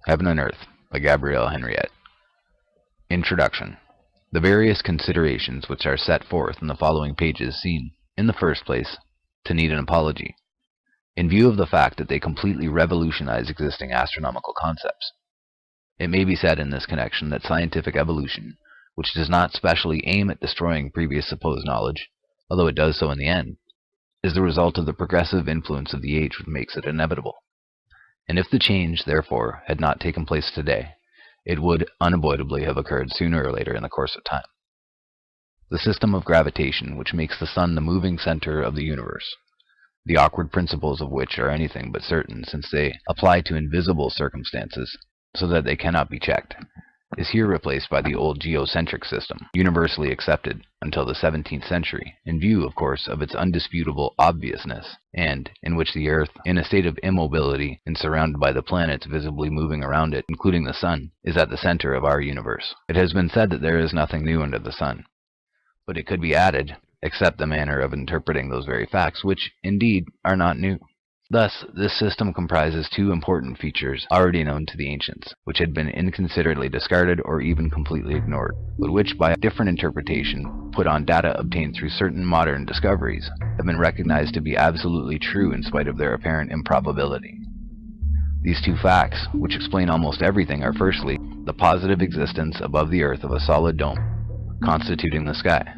Heaven and Earth by Gabrielle Henriette. Introduction. The various considerations which are set forth in the following pages seem, in the first place, to need an apology, in view of the fact that they completely revolutionize existing astronomical concepts. It may be said in this connection that scientific evolution, which does not specially aim at destroying previous supposed knowledge, although it does so in the end, is the result of the progressive influence of the age which makes it inevitable. And if the change, therefore, had not taken place today, it would unavoidably have occurred sooner or later in the course of time. The system of gravitation, which makes the sun the moving center of the universe, the awkward principles of which are anything but certain, since they apply to invisible circumstances, so that they cannot be checked, is here replaced by the old geocentric system, universally accepted until the 17th century, in view, of course, of its undisputable obviousness, and in which the Earth, in a state of immobility and surrounded by the planets visibly moving around it, including the sun, is at the center of our universe. It has been said that there is nothing new under the sun, but it could be added, except the manner of interpreting those very facts, which, indeed, are not new. Thus, this system comprises two important features already known to the ancients, which had been inconsiderately discarded or even completely ignored, but which, by a different interpretation, put on data obtained through certain modern discoveries, have been recognized to be absolutely true in spite of their apparent improbability. These two facts, which explain almost everything, are firstly, the positive existence above the Earth of a solid dome, constituting the sky,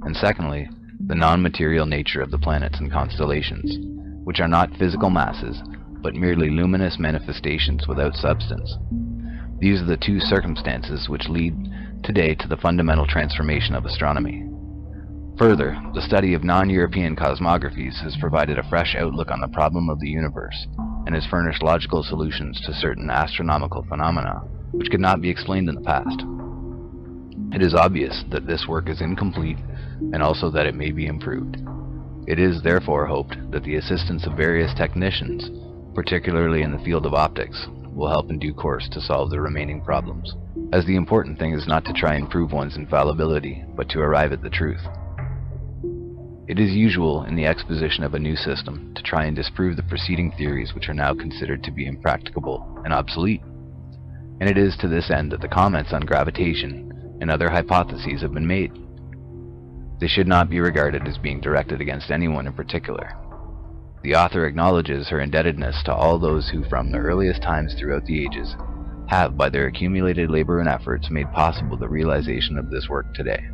and secondly, the non-material nature of the planets and constellations, which are not physical masses, but merely luminous manifestations without substance. These are the two circumstances which lead today to the fundamental transformation of astronomy. Further, the study of non-European cosmographies has provided a fresh outlook on the problem of the universe, and has furnished logical solutions to certain astronomical phenomena which could not be explained in the past. It is obvious that this work is incomplete, and also that it may be improved. It is therefore hoped that the assistance of various technicians, particularly in the field of optics, will help in due course to solve the remaining problems, as the important thing is not to try and prove one's infallibility, but to arrive at the truth. It is usual in the exposition of a new system to try and disprove the preceding theories which are now considered to be impracticable and obsolete, and it is to this end that the comments on gravitation and other hypotheses have been made. They should not be regarded as being directed against anyone in particular. The author acknowledges her indebtedness to all those who from the earliest times throughout the ages have, by their accumulated labor and efforts, made possible the realization of this work today.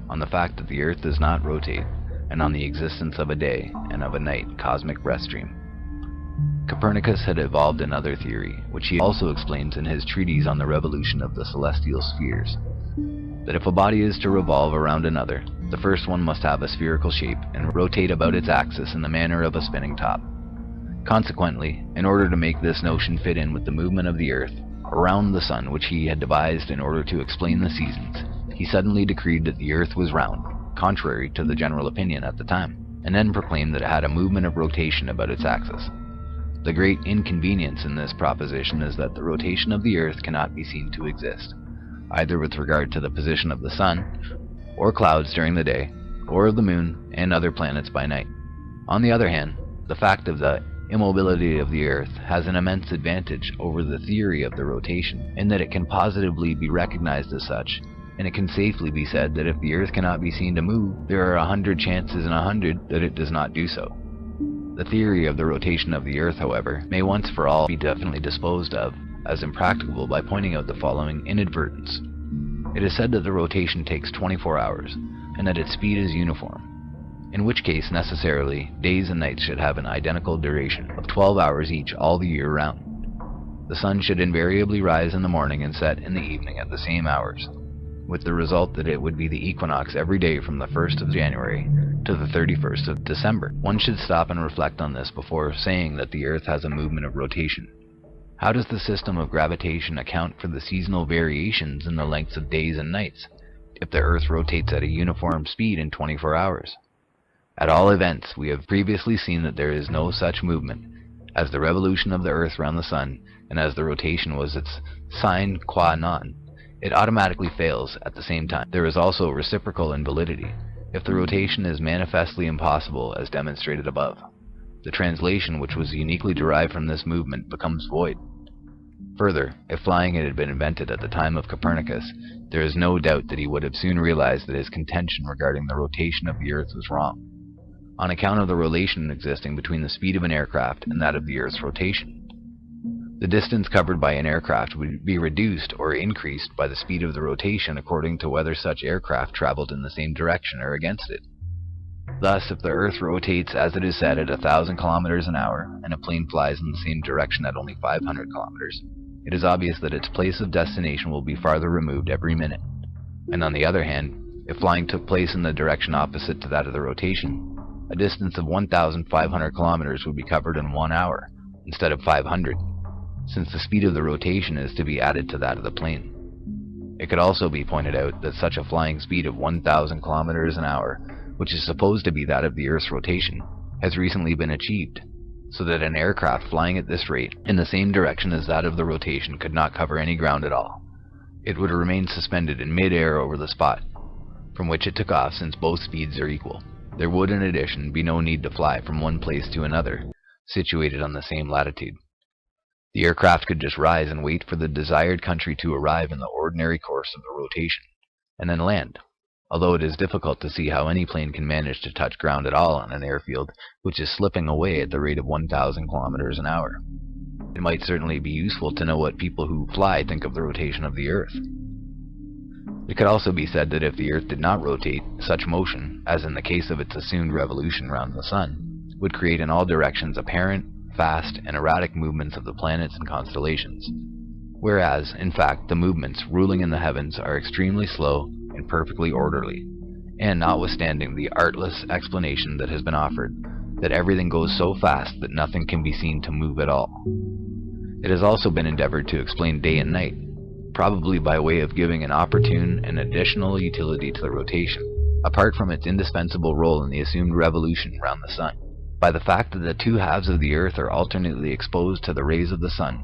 On the fact that the Earth does not rotate, and on the existence of a day and of a night cosmic breath stream. Copernicus had evolved another theory, which he also explains in his treatise on the revolution of the celestial spheres, that if a body is to revolve around another, the first one must have a spherical shape and rotate about its axis in the manner of a spinning top. Consequently, in order to make this notion fit in with the movement of the Earth around the sun, which he had devised in order to explain the seasons, he suddenly decreed that the Earth was round, contrary to the general opinion at the time, and then proclaimed that it had a movement of rotation about its axis. The great inconvenience in this proposition is that the rotation of the Earth cannot be seen to exist, either with regard to the position of the sun, or clouds during the day, or of the moon and other planets by night. On the other hand, the fact of the immobility of the Earth has an immense advantage over the theory of the rotation, in that it can positively be recognized as such, and it can safely be said that if the Earth cannot be seen to move, there are 100 chances in 100 that it does not do so. The theory of the rotation of the Earth, however, may once for all be definitely disposed of as impracticable by pointing out the following inadvertence. It is said that the rotation takes 24 hours, and that its speed is uniform, in which case necessarily days and nights should have an identical duration of 12 hours each all the year round. The sun should invariably rise in the morning and set in the evening at the same hours, with the result that it would be the equinox every day from the 1st of January to the 31st of December. One should stop and reflect on this before saying that the Earth has a movement of rotation. How does the system of gravitation account for the seasonal variations in the lengths of days and nights, if the Earth rotates at a uniform speed in 24 hours? At all events, we have previously seen that there is no such movement, as the revolution of the Earth round the sun, and as the rotation was its sine qua non, it automatically fails at the same time. There is also reciprocal invalidity, if the rotation is manifestly impossible as demonstrated above. The translation which was uniquely derived from this movement becomes void. Further, if flying had been invented at the time of Copernicus, there is no doubt that he would have soon realized that his contention regarding the rotation of the Earth was wrong, on account of the relation existing between the speed of an aircraft and that of the Earth's rotation. The distance covered by an aircraft would be reduced or increased by the speed of the rotation according to whether such aircraft traveled in the same direction or against it. Thus, if the Earth rotates as it is said at 1,000 kilometers an hour, and a plane flies in the same direction at only 500 kilometers, it is obvious that its place of destination will be farther removed every minute. And on the other hand, if flying took place in the direction opposite to that of the rotation, a distance of 1,500 kilometers would be covered in 1 hour, instead of 500, since the speed of the rotation is to be added to that of the plane. It could also be pointed out that such a flying speed of 1,000 kilometers an hour, which is supposed to be that of the Earth's rotation, has recently been achieved, so that an aircraft flying at this rate in the same direction as that of the rotation could not cover any ground at all. It would remain suspended in mid-air over the spot from which it took off, since both speeds are equal. There would, in addition, be no need to fly from one place to another, situated on the same latitude. The aircraft could just rise and wait for the desired country to arrive in the ordinary course of the rotation, and then land, although it is difficult to see how any plane can manage to touch ground at all on an airfield which is slipping away at the rate of 1,000 kilometers an hour. It might certainly be useful to know what people who fly think of the rotation of the Earth. It could also be said that if the Earth did not rotate, such motion, as in the case of its assumed revolution round the Sun, would create in all directions apparent, fast, and erratic movements of the planets and constellations, whereas, in fact, the movements ruling in the heavens are extremely slow and perfectly orderly, and notwithstanding the artless explanation that has been offered, that everything goes so fast that nothing can be seen to move at all. It has also been endeavored to explain day and night, probably by way of giving an opportune and additional utility to the rotation, apart from its indispensable role in the assumed revolution round the Sun, by the fact that the two halves of the Earth are alternately exposed to the rays of the Sun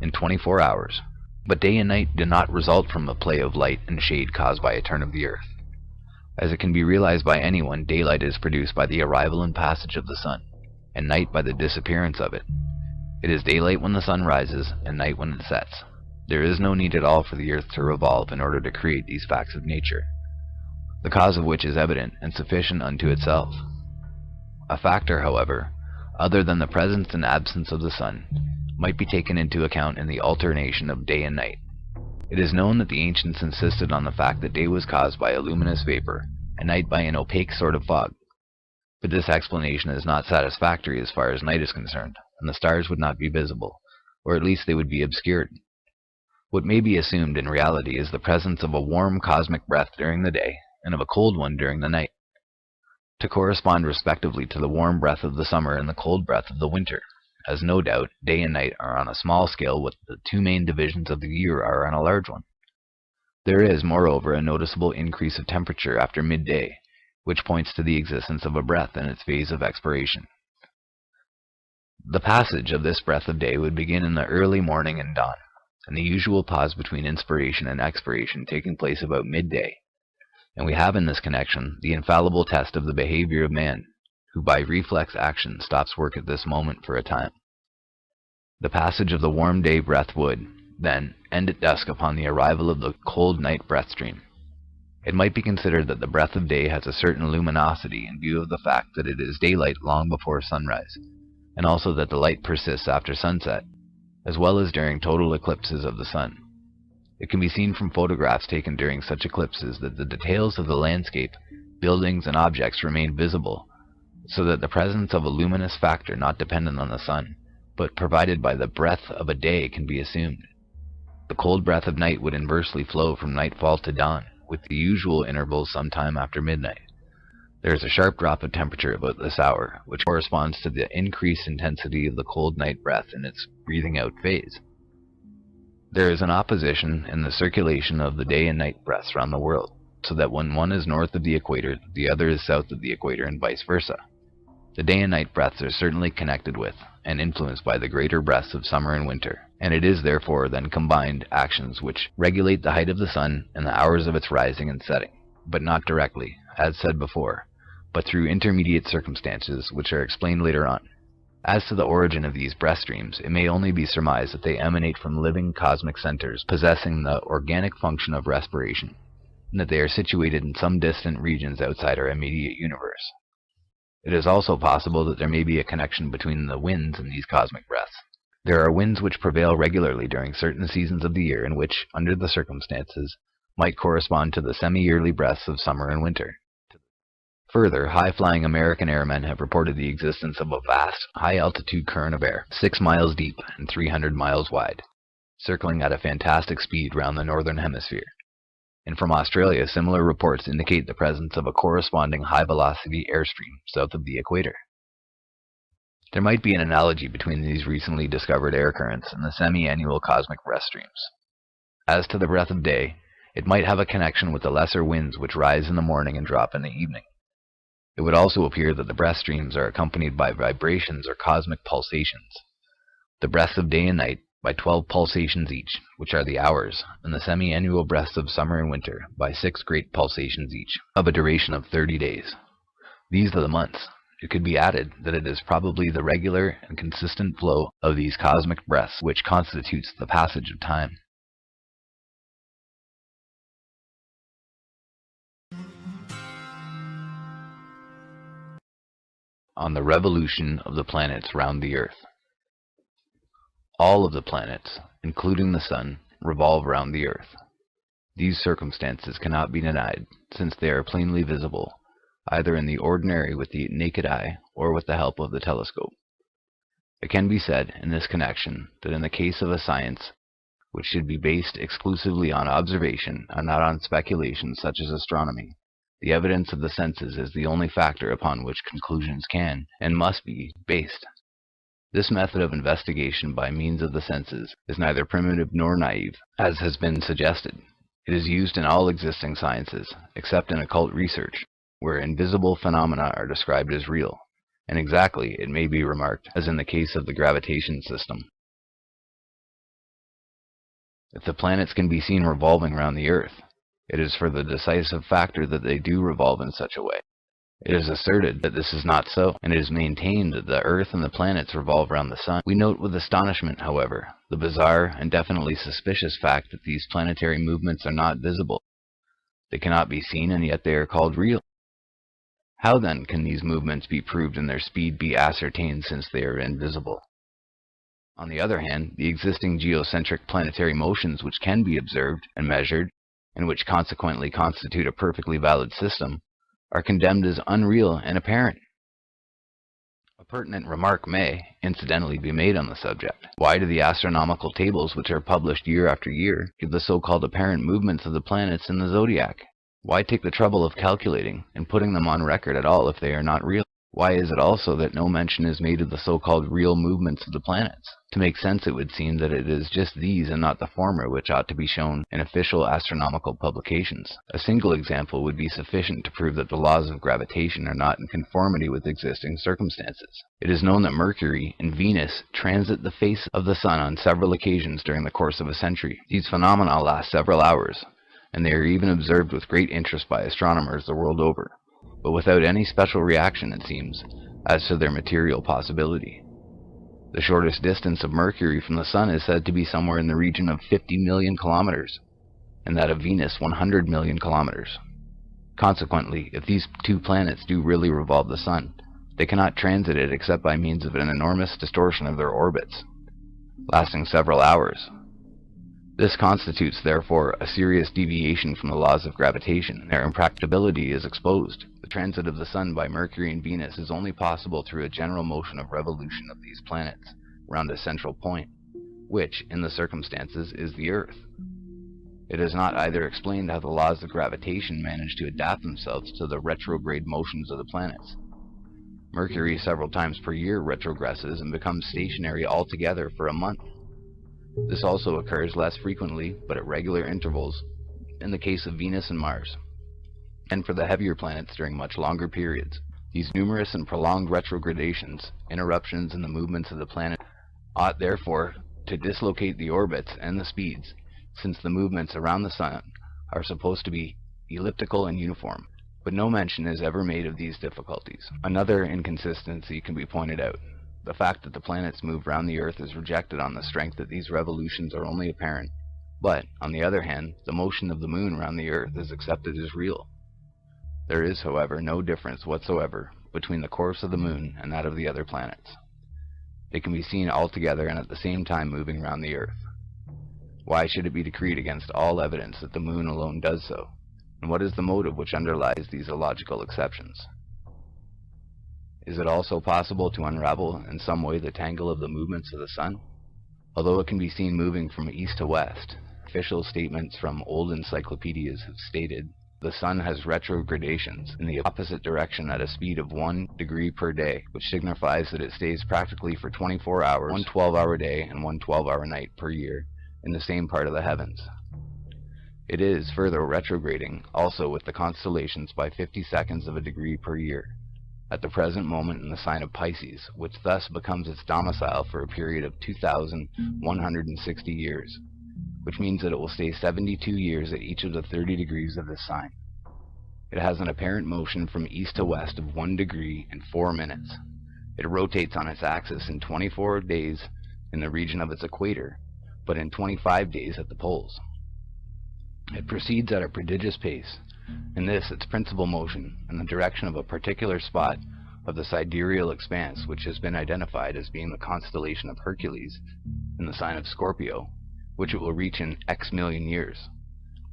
in 24 hours, but day and night do not result from a play of light and shade caused by a turn of the Earth. As it can be realized by anyone, daylight is produced by the arrival and passage of the Sun, and night by the disappearance of it. It is daylight when the Sun rises, and night when it sets. There is no need at all for the Earth to revolve in order to create these facts of nature, the cause of which is evident and sufficient unto itself. A factor, however, other than the presence and absence of the Sun, might be taken into account in the alternation of day and night. It is known that the ancients insisted on the fact that day was caused by a luminous vapor, and night by an opaque sort of fog. But this explanation is not satisfactory as far as night is concerned, and the stars would not be visible, or at least they would be obscured. What may be assumed in reality is the presence of a warm cosmic breath during the day, and of a cold one during the night, to correspond respectively to the warm breath of the summer and the cold breath of the winter, as no doubt day and night are on a small scale what the two main divisions of the year are on a large one. There is, moreover, a noticeable increase of temperature after midday, which points to the existence of a breath in its phase of expiration. The passage of this breath of day would begin in the early morning and dawn, and the usual pause between inspiration and expiration taking place about midday. And we have in this connection the infallible test of the behavior of man, who by reflex action stops work at this moment for a time. The passage of the warm day breath would, then, end at dusk upon the arrival of the cold night breath stream. It might be considered that the breath of day has a certain luminosity in view of the fact that it is daylight long before sunrise, and also that the light persists after sunset, as well as during total eclipses of the sun. It can be seen from photographs taken during such eclipses that the details of the landscape, buildings, and objects remain visible, so that the presence of a luminous factor not dependent on the sun, but provided by the breath of a day, can be assumed. The cold breath of night would inversely flow from nightfall to dawn, with the usual intervals some time after midnight. There is a sharp drop of temperature about this hour, which corresponds to the increased intensity of the cold night breath in its breathing out phase. There is an opposition in the circulation of the day and night breaths round the world, so that when one is north of the equator, the other is south of the equator, and vice versa. The day and night breaths are certainly connected with, and influenced by the greater breaths of summer and winter, and it is therefore then combined actions which regulate the height of the sun and the hours of its rising and setting, but not directly, as said before, but through intermediate circumstances which are explained later on. As to the origin of these breath streams, it may only be surmised that they emanate from living cosmic centers possessing the organic function of respiration, and that they are situated in some distant regions outside our immediate universe. It is also possible that there may be a connection between the winds and these cosmic breaths. There are winds which prevail regularly during certain seasons of the year and which, under the circumstances, might correspond to the semi-yearly breaths of summer and winter. Further, high-flying American airmen have reported the existence of a vast, high-altitude current of air, 6 miles deep and 300 miles wide, circling at a fantastic speed round the northern hemisphere. And from Australia, similar reports indicate the presence of a corresponding high-velocity airstream south of the equator. There might be an analogy between these recently discovered air currents and the semi-annual cosmic breath streams. As to the breath of day, it might have a connection with the lesser winds which rise in the morning and drop in the evening. It would also appear that the breath streams are accompanied by vibrations or cosmic pulsations. The breaths of day and night by 12 pulsations each, which are the hours, and the semi-annual breaths of summer and winter by 6 great pulsations each, of a duration of 30 days. These are the months. It could be added that it is probably the regular and consistent flow of these cosmic breaths which constitutes the passage of time. On the revolution of the planets round the Earth. All of the planets, including the Sun, revolve round the Earth. These circumstances cannot be denied, since they are plainly visible, either in the ordinary with the naked eye or with the help of the telescope. It can be said, in this connection, that in the case of a science which should be based exclusively on observation and not on speculation such as astronomy, the evidence of the senses is the only factor upon which conclusions can, and must be, based. This method of investigation by means of the senses is neither primitive nor naive, as has been suggested. It is used in all existing sciences, except in occult research, where invisible phenomena are described as real, and exactly, it may be remarked, as in the case of the gravitation system. If the planets can be seen revolving round the Earth, it is for the decisive factor that they do revolve in such a way. It is asserted that this is not so, and it is maintained that the Earth and the planets revolve round the Sun. We note with astonishment, however, the bizarre and definitely suspicious fact that these planetary movements are not visible. They cannot be seen, and yet they are called real. How then can these movements be proved and their speed be ascertained, since they are invisible? On the other hand, the existing geocentric planetary motions which can be observed and measured, and which consequently constitute a perfectly valid system, are condemned as unreal and apparent. A pertinent remark may, incidentally, be made on the subject. Why do the astronomical tables which are published year after year give the so-called apparent movements of the planets in the zodiac? Why take the trouble of calculating and putting them on record at all if they are not real? Why is it also that no mention is made of the so-called real movements of the planets? To make sense, it would seem that it is just these and not the former which ought to be shown in official astronomical publications. A single example would be sufficient to prove that the laws of gravitation are not in conformity with existing circumstances. It is known that Mercury and Venus transit the face of the Sun on several occasions during the course of a century. These phenomena last several hours, and they are even observed with great interest by astronomers the world over, but without any special reaction, it seems, as to their material possibility. The shortest distance of Mercury from the Sun is said to be somewhere in the region of 50 million kilometers, and that of Venus 100 million kilometers. Consequently, if these two planets do really revolve the Sun, they cannot transit it except by means of an enormous distortion of their orbits, lasting several hours. This constitutes, therefore, a serious deviation from the laws of gravitation. Their impracticability is exposed. The transit of the Sun by Mercury and Venus is only possible through a general motion of revolution of these planets round a central point, which, in the circumstances, is the Earth. It is not either explained how the laws of gravitation manage to adapt themselves to the retrograde motions of the planets. Mercury several times per year retrogresses and becomes stationary altogether for a month. This also occurs less frequently, but at regular intervals, in the case of Venus and Mars, and for the heavier planets during much longer periods. These numerous and prolonged retrogradations, interruptions in the movements of the planet, ought therefore to dislocate the orbits and the speeds, since the movements around the Sun are supposed to be elliptical and uniform. But no mention is ever made of these difficulties. Another inconsistency can be pointed out. The fact that the planets move round the Earth is rejected on the strength that these revolutions are only apparent, but, on the other hand, the motion of the Moon round the Earth is accepted as real. There is, however, no difference whatsoever between the course of the Moon and that of the other planets. They can be seen all together and at the same time moving round the Earth. Why should it be decreed against all evidence that the Moon alone does so? And what is the motive which underlies these illogical exceptions? Is it also possible to unravel in some way the tangle of the movements of the Sun? Although it can be seen moving from east to west, official statements from old encyclopedias have stated the Sun has retrogradations in the opposite direction at a speed of 1 degree per day, which signifies that it stays practically for 24 hours, 1 12-hour day and 1 12-hour night per year, in the same part of the heavens. It is further retrograding also with the constellations by 50 seconds of a degree per year, at the present moment in the sign of Pisces, which thus becomes its domicile for a period of 2,160 years, which means that it will stay 72 years at each of the 30 degrees of this sign. It has an apparent motion from east to west of 1 degree and 4 minutes. It rotates on its axis in 24 days in the region of its equator, but in 25 days at the poles. It proceeds at a prodigious pace, in this its principal motion, in the direction of a particular spot of the sidereal expanse which has been identified as being the constellation of Hercules in the sign of Scorpio, which it will reach in X million years,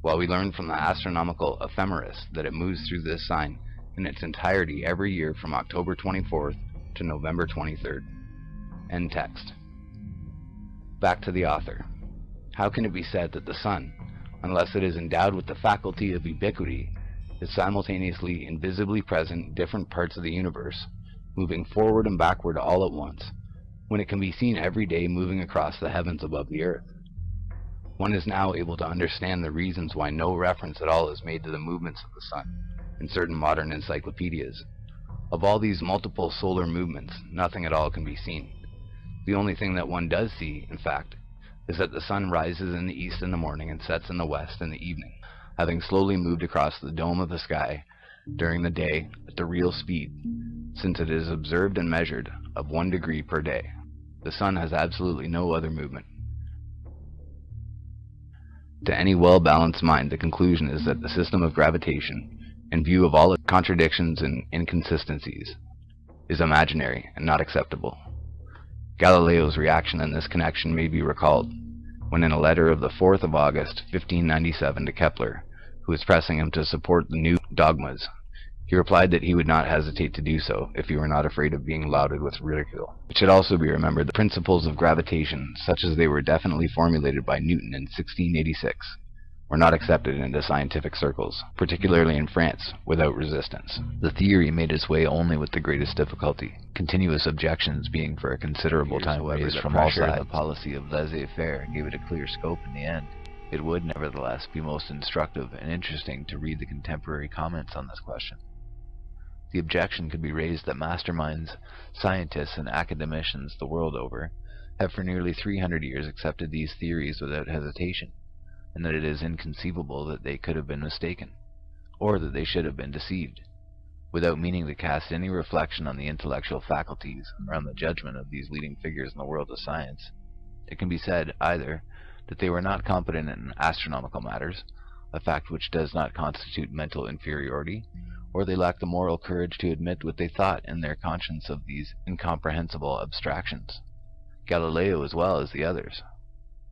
while we learn from the astronomical ephemeris that it moves through this sign in its entirety every year from October 24th to November 23rd. End text. Back to the author. How can it be said that the Sun, unless it is endowed with the faculty of ubiquity, is simultaneously invisibly present in different parts of the universe, moving forward and backward all at once, when it can be seen every day moving across the heavens above the Earth? One is now able to understand the reasons why no reference at all is made to the movements of the Sun in certain modern encyclopedias. Of all these multiple solar movements, nothing at all can be seen. The only thing that one does see, in fact, is that the Sun rises in the east in the morning and sets in the west in the evening, having slowly moved across the dome of the sky during the day at the real speed, since it is observed and measured, of 1 degree per day. The Sun has absolutely no other movement. To any well-balanced mind, the conclusion is that the system of gravitation, in view of all its contradictions and inconsistencies, is imaginary and not acceptable. Galileo's reaction in this connection may be recalled, when in a letter of the 4th of August, 1597 to Kepler, who was pressing him to support the new dogmas, he replied that he would not hesitate to do so if he were not afraid of being lauded with ridicule. It should also be remembered that the principles of gravitation, such as they were definitely formulated by Newton in 1686, were not accepted into scientific circles, particularly in France, without resistance. The theory made its way only with the greatest difficulty, continuous objections being for a considerable time raised from all sides. The policy of laissez-faire gave it a clear scope in the end. It would, nevertheless, be most instructive and interesting to read the contemporary comments on this question. The objection could be raised that masterminds, scientists, and academicians the world over have for nearly 300 years accepted these theories without hesitation, and that it is inconceivable that they could have been mistaken, or that they should have been deceived, without meaning to cast any reflection on the intellectual faculties or on the judgment of these leading figures in the world of science. It can be said, either, that they were not competent in astronomical matters, a fact which does not constitute mental inferiority, or they lacked the moral courage to admit what they thought in their conscience of these incomprehensible abstractions, Galileo as well as the others.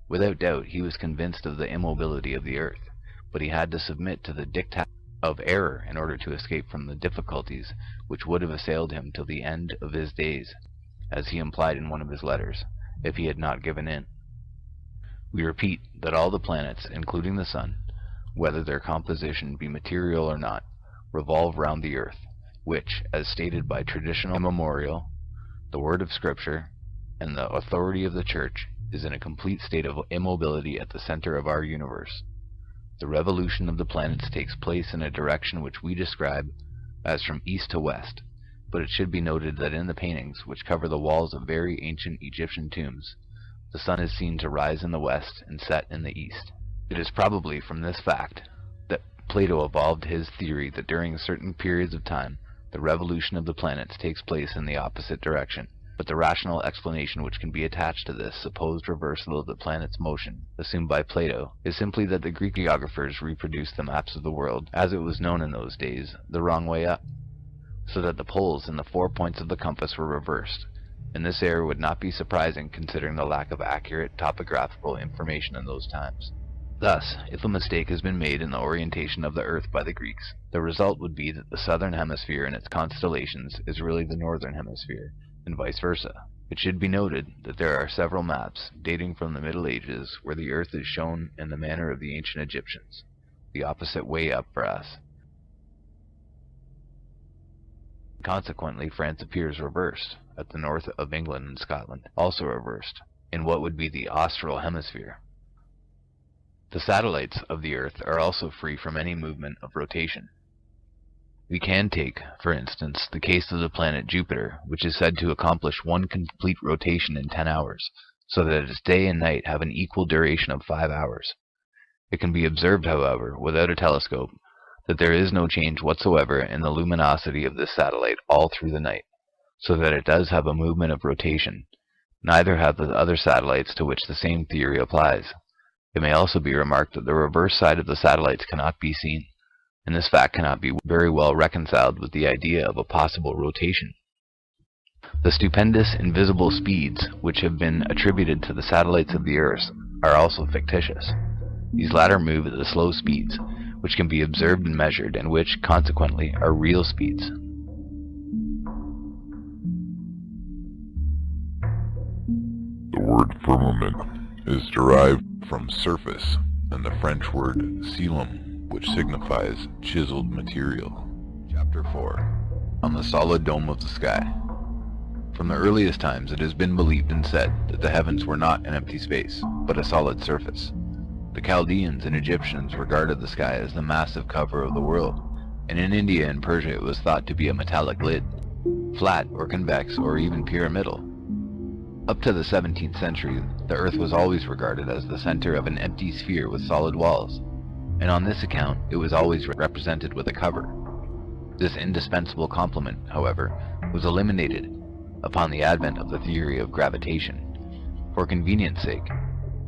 Without doubt, he was convinced of the immobility of the earth, but he had to submit to the diktat of error in order to escape from the difficulties which would have assailed him till the end of his days, as he implied in one of his letters, if he had not given in. We repeat that all the planets, including the Sun, whether their composition be material or not, revolve round the earth, which, as stated by traditional immemorial, the word of Scripture, and the authority of the Church, is in a complete state of immobility at the center of our universe. The revolution of the planets takes place in a direction which we describe as from east to west, but it should be noted that in the paintings which cover the walls of very ancient Egyptian tombs, the Sun is seen to rise in the west and set in the east. It is probably from this fact that Plato evolved his theory that during certain periods of time the revolution of the planets takes place in the opposite direction, But the rational explanation which can be attached to this supposed reversal of the planet's motion, assumed by Plato, is simply that the Greek geographers reproduced the maps of the world, as it was known in those days, the wrong way up, so that the poles and the 4 points of the compass were reversed, and this error would not be surprising considering the lack of accurate topographical information in those times. Thus, if a mistake has been made in the orientation of the Earth by the Greeks, the result would be that the southern hemisphere and its constellations is really the northern hemisphere, and vice versa. It should be noted that there are several maps, dating from the Middle Ages, where the Earth is shown in the manner of the ancient Egyptians, the opposite way up for us. Consequently, France appears reversed, at the north of England and Scotland, also reversed, in what would be the austral hemisphere. The satellites of the Earth are also free from any movement of rotation. We can take, for instance, the case of the planet Jupiter, which is said to accomplish one complete rotation in 10 hours, so that its day and night have an equal duration of 5 hours. It can be observed, however, without a telescope, that there is no change whatsoever in the luminosity of this satellite all through the night, so that it does have a movement of rotation. Neither have the other satellites to which the same theory applies. It may also be remarked that the reverse side of the satellites cannot be seen, and this fact cannot be very well reconciled with the idea of a possible rotation. The stupendous invisible speeds which have been attributed to the satellites of the Earth are also fictitious. These latter move at the slow speeds, which can be observed and measured, and which, consequently, are real speeds. The word firmament is derived from surface, and the French word cilum, which signifies chiseled material. Chapter 4. On the solid dome of the sky. From the earliest times it has been believed and said that the heavens were not an empty space, but a solid surface. The Chaldeans and Egyptians regarded the sky as the massive cover of the world, and in India and Persia it was thought to be a metallic lid, flat or convex or even pyramidal. Up to the 17th century, the Earth was always regarded as the center of an empty sphere with solid walls, and on this account it was always represented with a cover. This indispensable complement, however, was eliminated upon the advent of the theory of gravitation. For convenience sake,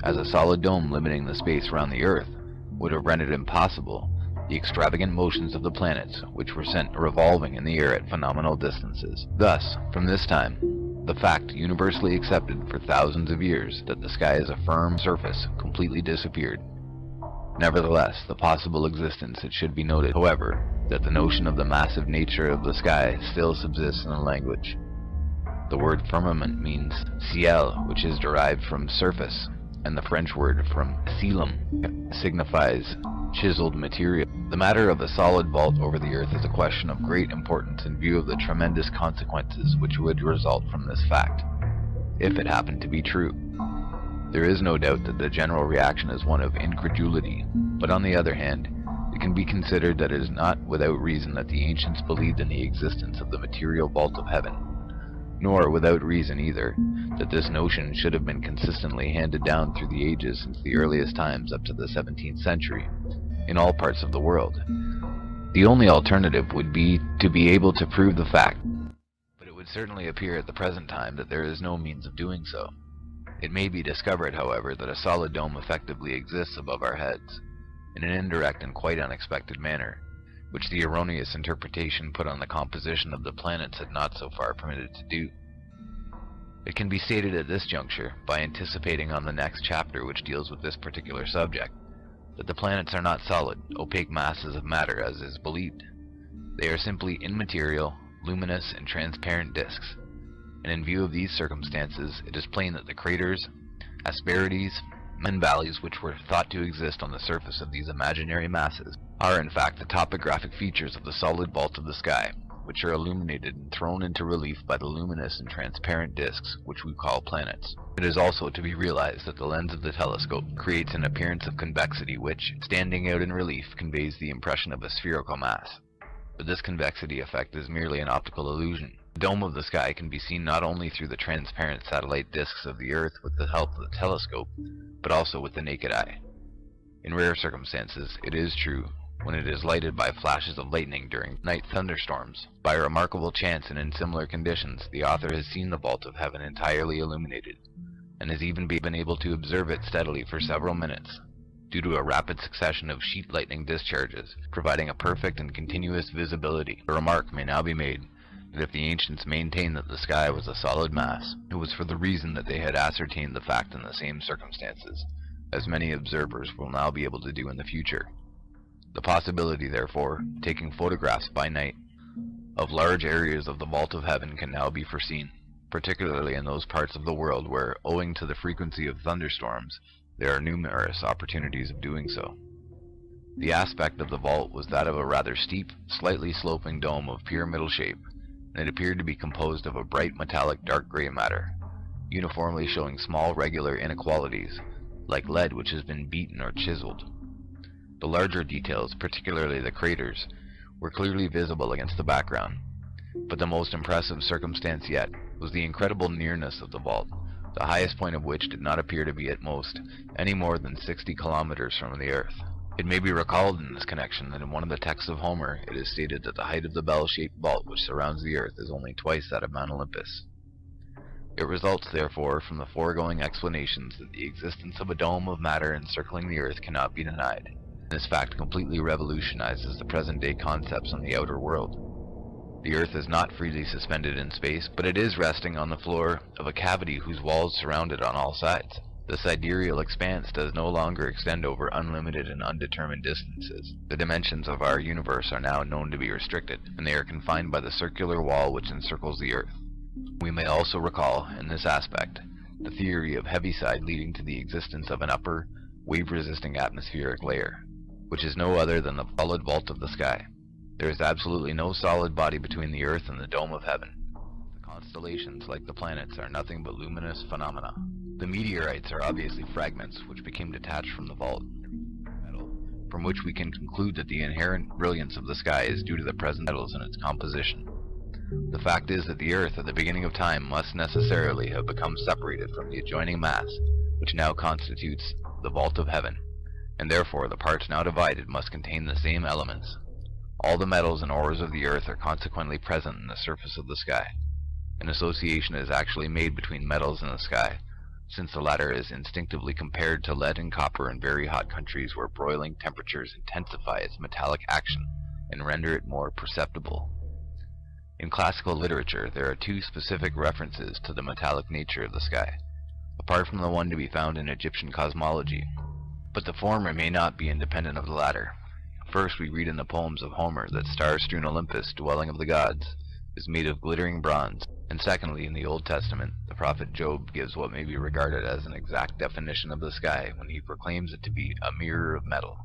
as a solid dome limiting the space around the Earth would have rendered impossible the extravagant motions of the planets, which were sent revolving in the air at phenomenal distances. Thus, from this time, the fact universally accepted for thousands of years that the sky is a firm surface completely disappeared. Nevertheless, the possible existence, it should be noted, however, that the notion of the massive nature of the sky still subsists in the language. The word firmament means ciel, which is derived from surface, and the French word from cilum signifies chiseled material. The matter of a solid vault over the Earth is a question of great importance in view of the tremendous consequences which would result from this fact, if it happened to be true. There is no doubt that the general reaction is one of incredulity, but on the other hand, it can be considered that it is not without reason that the ancients believed in the existence of the material vault of heaven, nor without reason either that this notion should have been consistently handed down through the ages since the earliest times up to the 17th century, in all parts of the world. The only alternative would be to be able to prove the fact, but it would certainly appear at the present time that there is no means of doing so. It may be discovered, however, that a solid dome effectively exists above our heads, in an indirect and quite unexpected manner, which the erroneous interpretation put on the composition of the planets had not so far permitted to do. It can be stated at this juncture, by anticipating on the next chapter which deals with this particular subject, that the planets are not solid, opaque masses of matter as is believed. They are simply immaterial, luminous, and transparent disks, and in view of these circumstances, it is plain that the craters, asperities, and valleys which were thought to exist on the surface of these imaginary masses are in fact the topographic features of the solid vault of the sky, which are illuminated and thrown into relief by the luminous and transparent disks which we call planets. It is also to be realized that the lens of the telescope creates an appearance of convexity which, standing out in relief, conveys the impression of a spherical mass. But this convexity effect is merely an optical illusion. The dome of the sky can be seen not only through the transparent satellite disks of the Earth with the help of the telescope, but also with the naked eye. In rare circumstances, it is true, when it is lighted by flashes of lightning during night thunderstorms. By a remarkable chance and in similar conditions, the author has seen the vault of heaven entirely illuminated, and has even been able to observe it steadily for several minutes, due to a rapid succession of sheet lightning discharges, providing a perfect and continuous visibility. A remark may now be made that if the ancients maintained that the sky was a solid mass, it was for the reason that they had ascertained the fact in the same circumstances, as many observers will now be able to do in the future. The possibility, therefore, taking photographs by night of large areas of the vault of heaven can now be foreseen, particularly in those parts of the world where, owing to the frequency of thunderstorms, there are numerous opportunities of doing so. The aspect of the vault was that of a rather steep, slightly sloping dome of pyramidal shape, and it appeared to be composed of a bright metallic dark gray matter, uniformly showing small regular inequalities, like lead which has been beaten or chiseled. The larger details, particularly the craters, were clearly visible against the background, but the most impressive circumstance yet was the incredible nearness of the vault, the highest point of which did not appear to be at most any more than 60 kilometers from the earth. It may be recalled in this connection that in one of the texts of Homer it is stated that the height of the bell-shaped vault which surrounds the earth is only twice that of Mount Olympus. It results, therefore, from the foregoing explanations that the existence of a dome of matter encircling the earth cannot be denied. This fact completely revolutionizes the present-day concepts on the outer world. The earth is not freely suspended in space, but it is resting on the floor of a cavity whose walls surround it on all sides. The sidereal expanse does no longer extend over unlimited and undetermined distances. The dimensions of our universe are now known to be restricted, and they are confined by the circular wall which encircles the earth. We may also recall, in this aspect, the theory of Heaviside leading to the existence of an upper, wave-resisting atmospheric layer, which is no other than the solid vault of the sky. There is absolutely no solid body between the earth and the dome of heaven. The constellations, like the planets, are nothing but luminous phenomena. The meteorites are obviously fragments which became detached from the vault, from which we can conclude that the inherent brilliance of the sky is due to the present metals in its composition. The fact is that the earth at the beginning of time must necessarily have become separated from the adjoining mass, which now constitutes the vault of heaven, and therefore the parts now divided must contain the same elements. All the metals and ores of the earth are consequently present in the surface of the sky. An association is actually made between metals and the sky, since the latter is instinctively compared to lead and copper in very hot countries where broiling temperatures intensify its metallic action and render it more perceptible. In classical literature, there are two specific references to the metallic nature of the sky, apart from the one to be found in Egyptian cosmology, but the former may not be independent of the latter. First, we read in the poems of Homer that star-strewn Olympus, dwelling of the gods, is made of glittering bronze, and secondly, in the Old Testament, the prophet Job gives what may be regarded as an exact definition of the sky when he proclaims it to be a mirror of metal.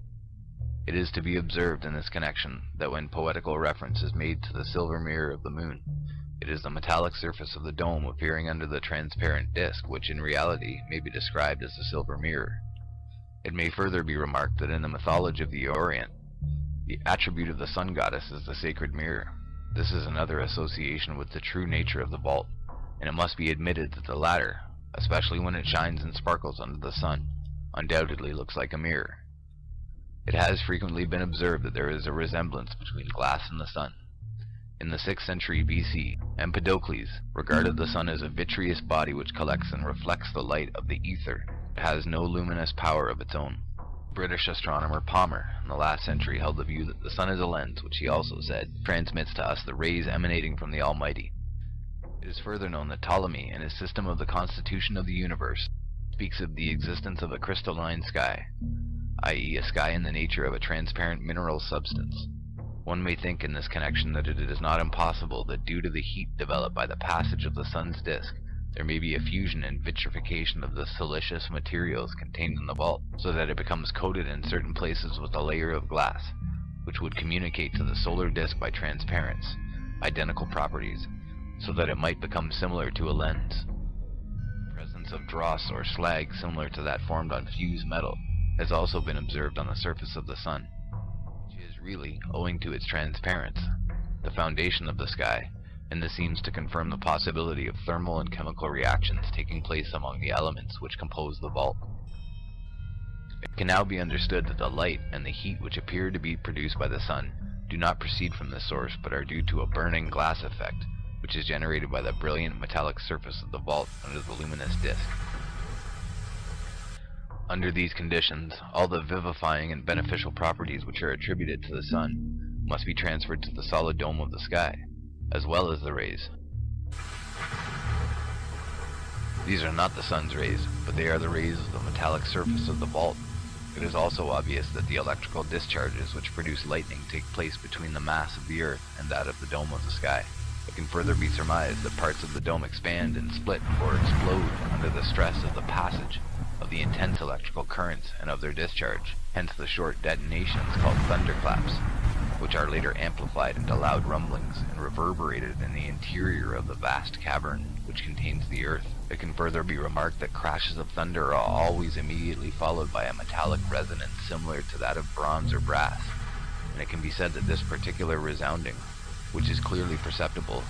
It is to be observed in this connection that when poetical reference is made to the silver mirror of the moon, it is the metallic surface of the dome appearing under the transparent disk, which in reality may be described as a silver mirror. It may further be remarked that in the mythology of the Orient, the attribute of the sun goddess is the sacred mirror. This is another association with the true nature of the vault, and it must be admitted that the latter, especially when it shines and sparkles under the sun, undoubtedly looks like a mirror. It has frequently been observed that there is a resemblance between glass and the sun. In the 6th century BC, Empedocles regarded the sun as a vitreous body which collects and reflects the light of the ether. It has no luminous power of its own. British astronomer Palmer in the last century held the view that the sun is a lens, which he also said transmits to us the rays emanating from the Almighty. It is further known that Ptolemy, in his system of the constitution of the universe, speaks of the existence of a crystalline sky, i.e. a sky in the nature of a transparent mineral substance. One may think in this connection that it is not impossible that due to the heat developed by the passage of the sun's disk, there may be a fusion and vitrification of the siliceous materials contained in the vault, so that it becomes coated in certain places with a layer of glass, which would communicate to the solar disk by transparence, identical properties, so that it might become similar to a lens. The presence of dross or slag similar to that formed on fused metal has also been observed on the surface of the sun, which is really, owing to its transparence, the foundation of the sky, and this seems to confirm the possibility of thermal and chemical reactions taking place among the elements which compose the vault. It can now be understood that the light and the heat which appear to be produced by the sun do not proceed from this source, but are due to a burning glass effect, which is generated by the brilliant metallic surface of the vault under the luminous disk. Under these conditions, all the vivifying and beneficial properties which are attributed to the sun must be transferred to the solid dome of the sky, as well as the rays. These are not the sun's rays, but they are the rays of the metallic surface of the vault. It is also obvious that the electrical discharges which produce lightning take place between the mass of the earth and that of the dome of the sky. It can further be surmised that parts of the dome expand and split or explode under the stress of the passage of the intense electrical currents and of their discharge, hence the short detonations called thunderclaps, which are later amplified into loud rumblings and reverberated in the interior of the vast cavern which contains the earth. It can further be remarked that crashes of thunder are always immediately followed by a metallic resonance similar to that of bronze or brass, and it can be said that this particular resounding, which is clearly perceptible,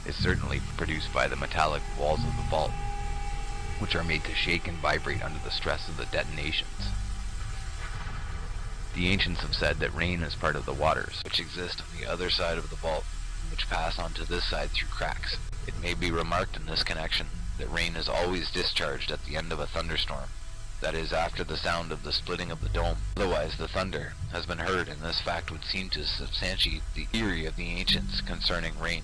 is certainly produced by the metallic walls of the vault, which are made to shake and vibrate under the stress of the detonations. The ancients have said that rain is part of the waters, which exist on the other side of the vault, which pass onto this side through cracks. It may be remarked in this connection that rain is always discharged at the end of a thunderstorm, that is, after the sound of the splitting of the dome. Otherwise the thunder has been heard, and this fact would seem to substantiate the theory of the ancients concerning rain.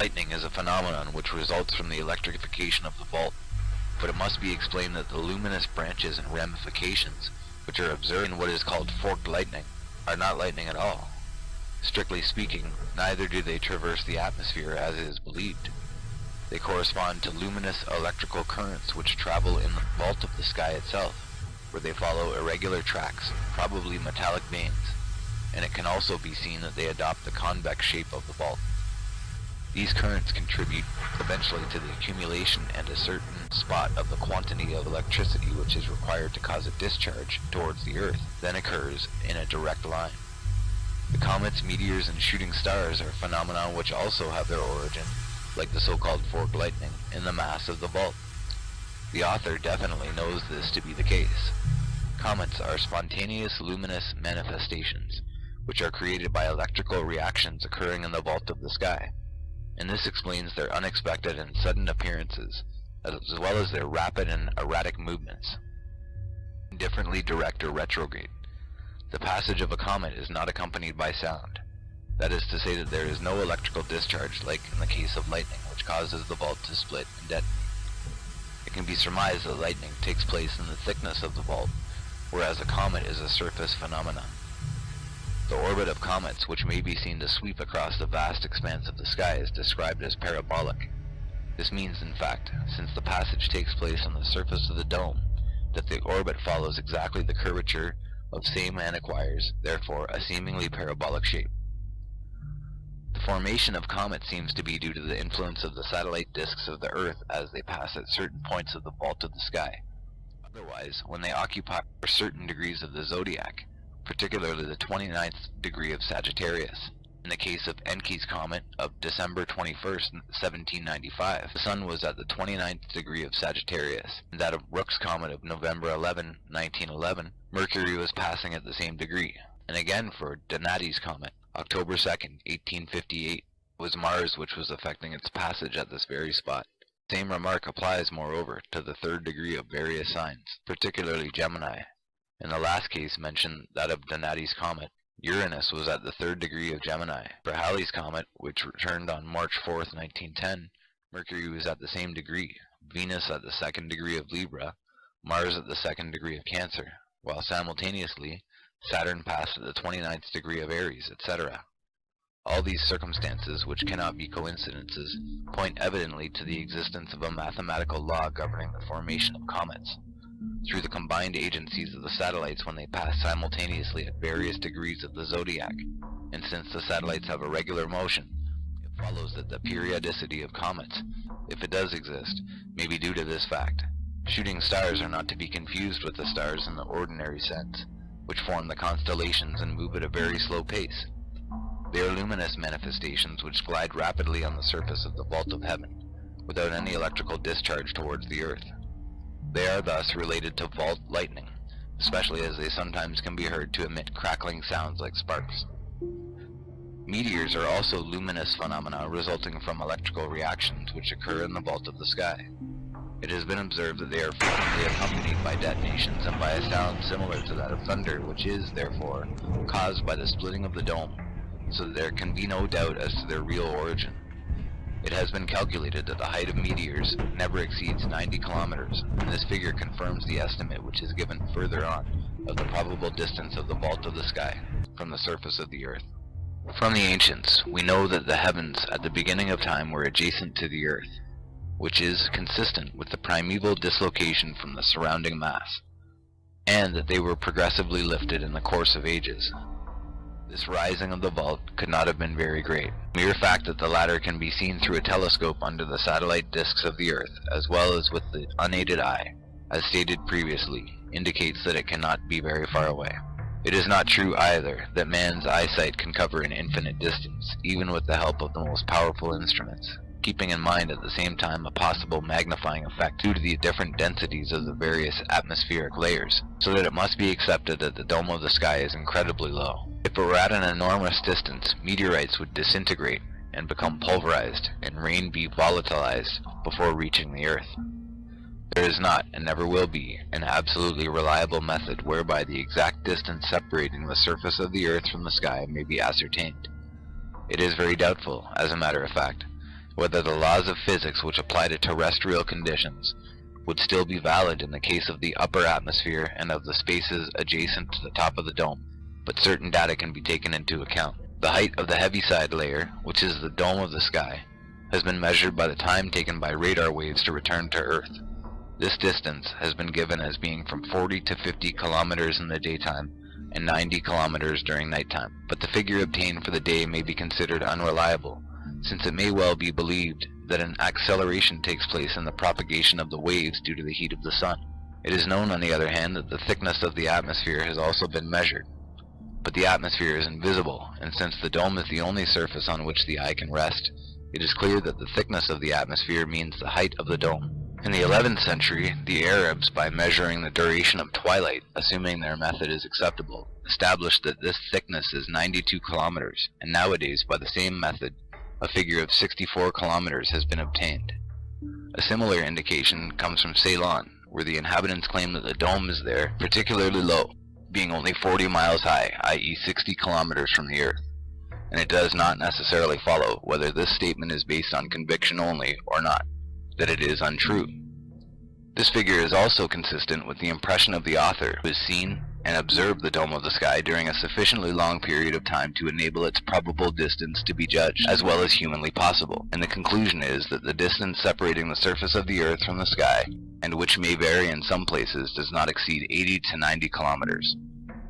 Lightning is a phenomenon which results from the electrification of the vault, but it must be explained that the luminous branches and ramifications which are observed in what is called forked lightning are not lightning at all. Strictly speaking, neither do they traverse the atmosphere as it is believed. They correspond to luminous electrical currents which travel in the vault of the sky itself, where they follow irregular tracks, probably metallic veins, and it can also be seen that they adopt the convex shape of the vault. These currents contribute eventually to the accumulation at a certain spot of the quantity of electricity which is required to cause a discharge towards the earth, then occurs in a direct line. The comets, meteors, and shooting stars are phenomena which also have their origin, like the so-called forked lightning, in the mass of the vault. The author definitely knows this to be the case. Comets are spontaneous luminous manifestations, which are created by electrical reactions occurring in the vault of the sky, and this explains their unexpected and sudden appearances, as well as their rapid and erratic movements, indifferently direct or retrograde. The passage of a comet is not accompanied by sound. That is to say that there is no electrical discharge like in the case of lightning, which causes the vault to split and detonate. It can be surmised that lightning takes place in the thickness of the vault, whereas a comet is a surface phenomenon. The orbit of comets, which may be seen to sweep across the vast expanse of the sky, is described as parabolic. This means, in fact, since the passage takes place on the surface of the dome, that the orbit follows exactly the curvature of same and acquires, therefore, a seemingly parabolic shape. The formation of comets seems to be due to the influence of the satellite disks of the Earth as they pass at certain points of the vault of the sky. Otherwise, when they occupy certain degrees of the zodiac, particularly the 29th degree of Sagittarius. In the case of Encke's comet of December 21st, 1795, the Sun was at the 29th degree of Sagittarius. In that of Rook's comet of November 11, 1911, Mercury was passing at the same degree. And again for Donati's comet, October 2nd, 1858, it was Mars which was affecting its passage at this very spot. The same remark applies, moreover, to the 3rd degree of various signs, particularly Gemini. In the last case mentioned, that of Donati's comet, Uranus was at the 3rd degree of Gemini. For Halley's comet, which returned on March 4th, 1910, Mercury was at the same degree, Venus at the 2nd degree of Libra, Mars at the 2nd degree of Cancer, while simultaneously Saturn passed at the 29th degree of Aries, etc. All these circumstances, which cannot be coincidences, point evidently to the existence of a mathematical law governing the formation of comets, through the combined agencies of the satellites when they pass simultaneously at various degrees of the zodiac, and since the satellites have a regular motion, it follows that the periodicity of comets, if it does exist, may be due to this fact. Shooting stars are not to be confused with the stars in the ordinary sense, which form the constellations and move at a very slow pace. They are luminous manifestations which glide rapidly on the surface of the vault of heaven, without any electrical discharge towards the earth. They are thus related to vault lightning, especially as they sometimes can be heard to emit crackling sounds like sparks. Meteors are also luminous phenomena resulting from electrical reactions which occur in the vault of the sky. It has been observed that they are frequently accompanied by detonations and by a sound similar to that of thunder, which is, therefore, caused by the splitting of the dome, so that there can be no doubt as to their real origin. It has been calculated that the height of meteors never exceeds 90 kilometers, and this figure confirms the estimate which is given further on of the probable distance of the vault of the sky from the surface of the earth. From the ancients, we know that the heavens at the beginning of time were adjacent to the earth, which is consistent with the primeval dislocation from the surrounding mass, and that they were progressively lifted in the course of ages. This rising of the vault could not have been very great. The mere fact that the latter can be seen through a telescope under the satellite disks of the earth, as well as with the unaided eye, as stated previously, indicates that it cannot be very far away. It is not true either that man's eyesight can cover an infinite distance, even with the help of the most powerful instruments, keeping in mind at the same time a possible magnifying effect due to the different densities of the various atmospheric layers, so that it must be accepted that the dome of the sky is incredibly low. If it were at an enormous distance, meteorites would disintegrate and become pulverized, and rain be volatilized before reaching the earth. There is not, and never will be, an absolutely reliable method whereby the exact distance separating the surface of the earth from the sky may be ascertained. It is very doubtful, as a matter of fact, whether the laws of physics which apply to terrestrial conditions would still be valid in the case of the upper atmosphere and of the spaces adjacent to the top of the dome, but certain data can be taken into account. The height of the heaviside layer, which is the dome of the sky, has been measured by the time taken by radar waves to return to Earth. This distance has been given as being from 40 to 50 kilometers in the daytime and 90 kilometers during nighttime, but the figure obtained for the day may be considered unreliable, since it may well be believed that an acceleration takes place in the propagation of the waves due to the heat of the sun. It is known, on the other hand, that the thickness of the atmosphere has also been measured, but the atmosphere is invisible, and since the dome is the only surface on which the eye can rest, it is clear that the thickness of the atmosphere means the height of the dome. In the 11th century, the Arabs, by measuring the duration of twilight, assuming their method is acceptable, established that this thickness is 92 kilometers, and nowadays, by the same method, a figure of 64 kilometers has been obtained. A similar indication comes from Ceylon, where the inhabitants claim that the dome is there particularly low, being only 40 miles high, i.e. 60 kilometers from the earth, and it does not necessarily follow whether this statement is based on conviction only or not, that it is untrue. This figure is also consistent with the impression of the author, who has seen and observed the dome of the sky during a sufficiently long period of time to enable its probable distance to be judged, as well as humanly possible, and the conclusion is that the distance separating the surface of the earth from the sky, and which may vary in some places, does not exceed 80 to 90 kilometers.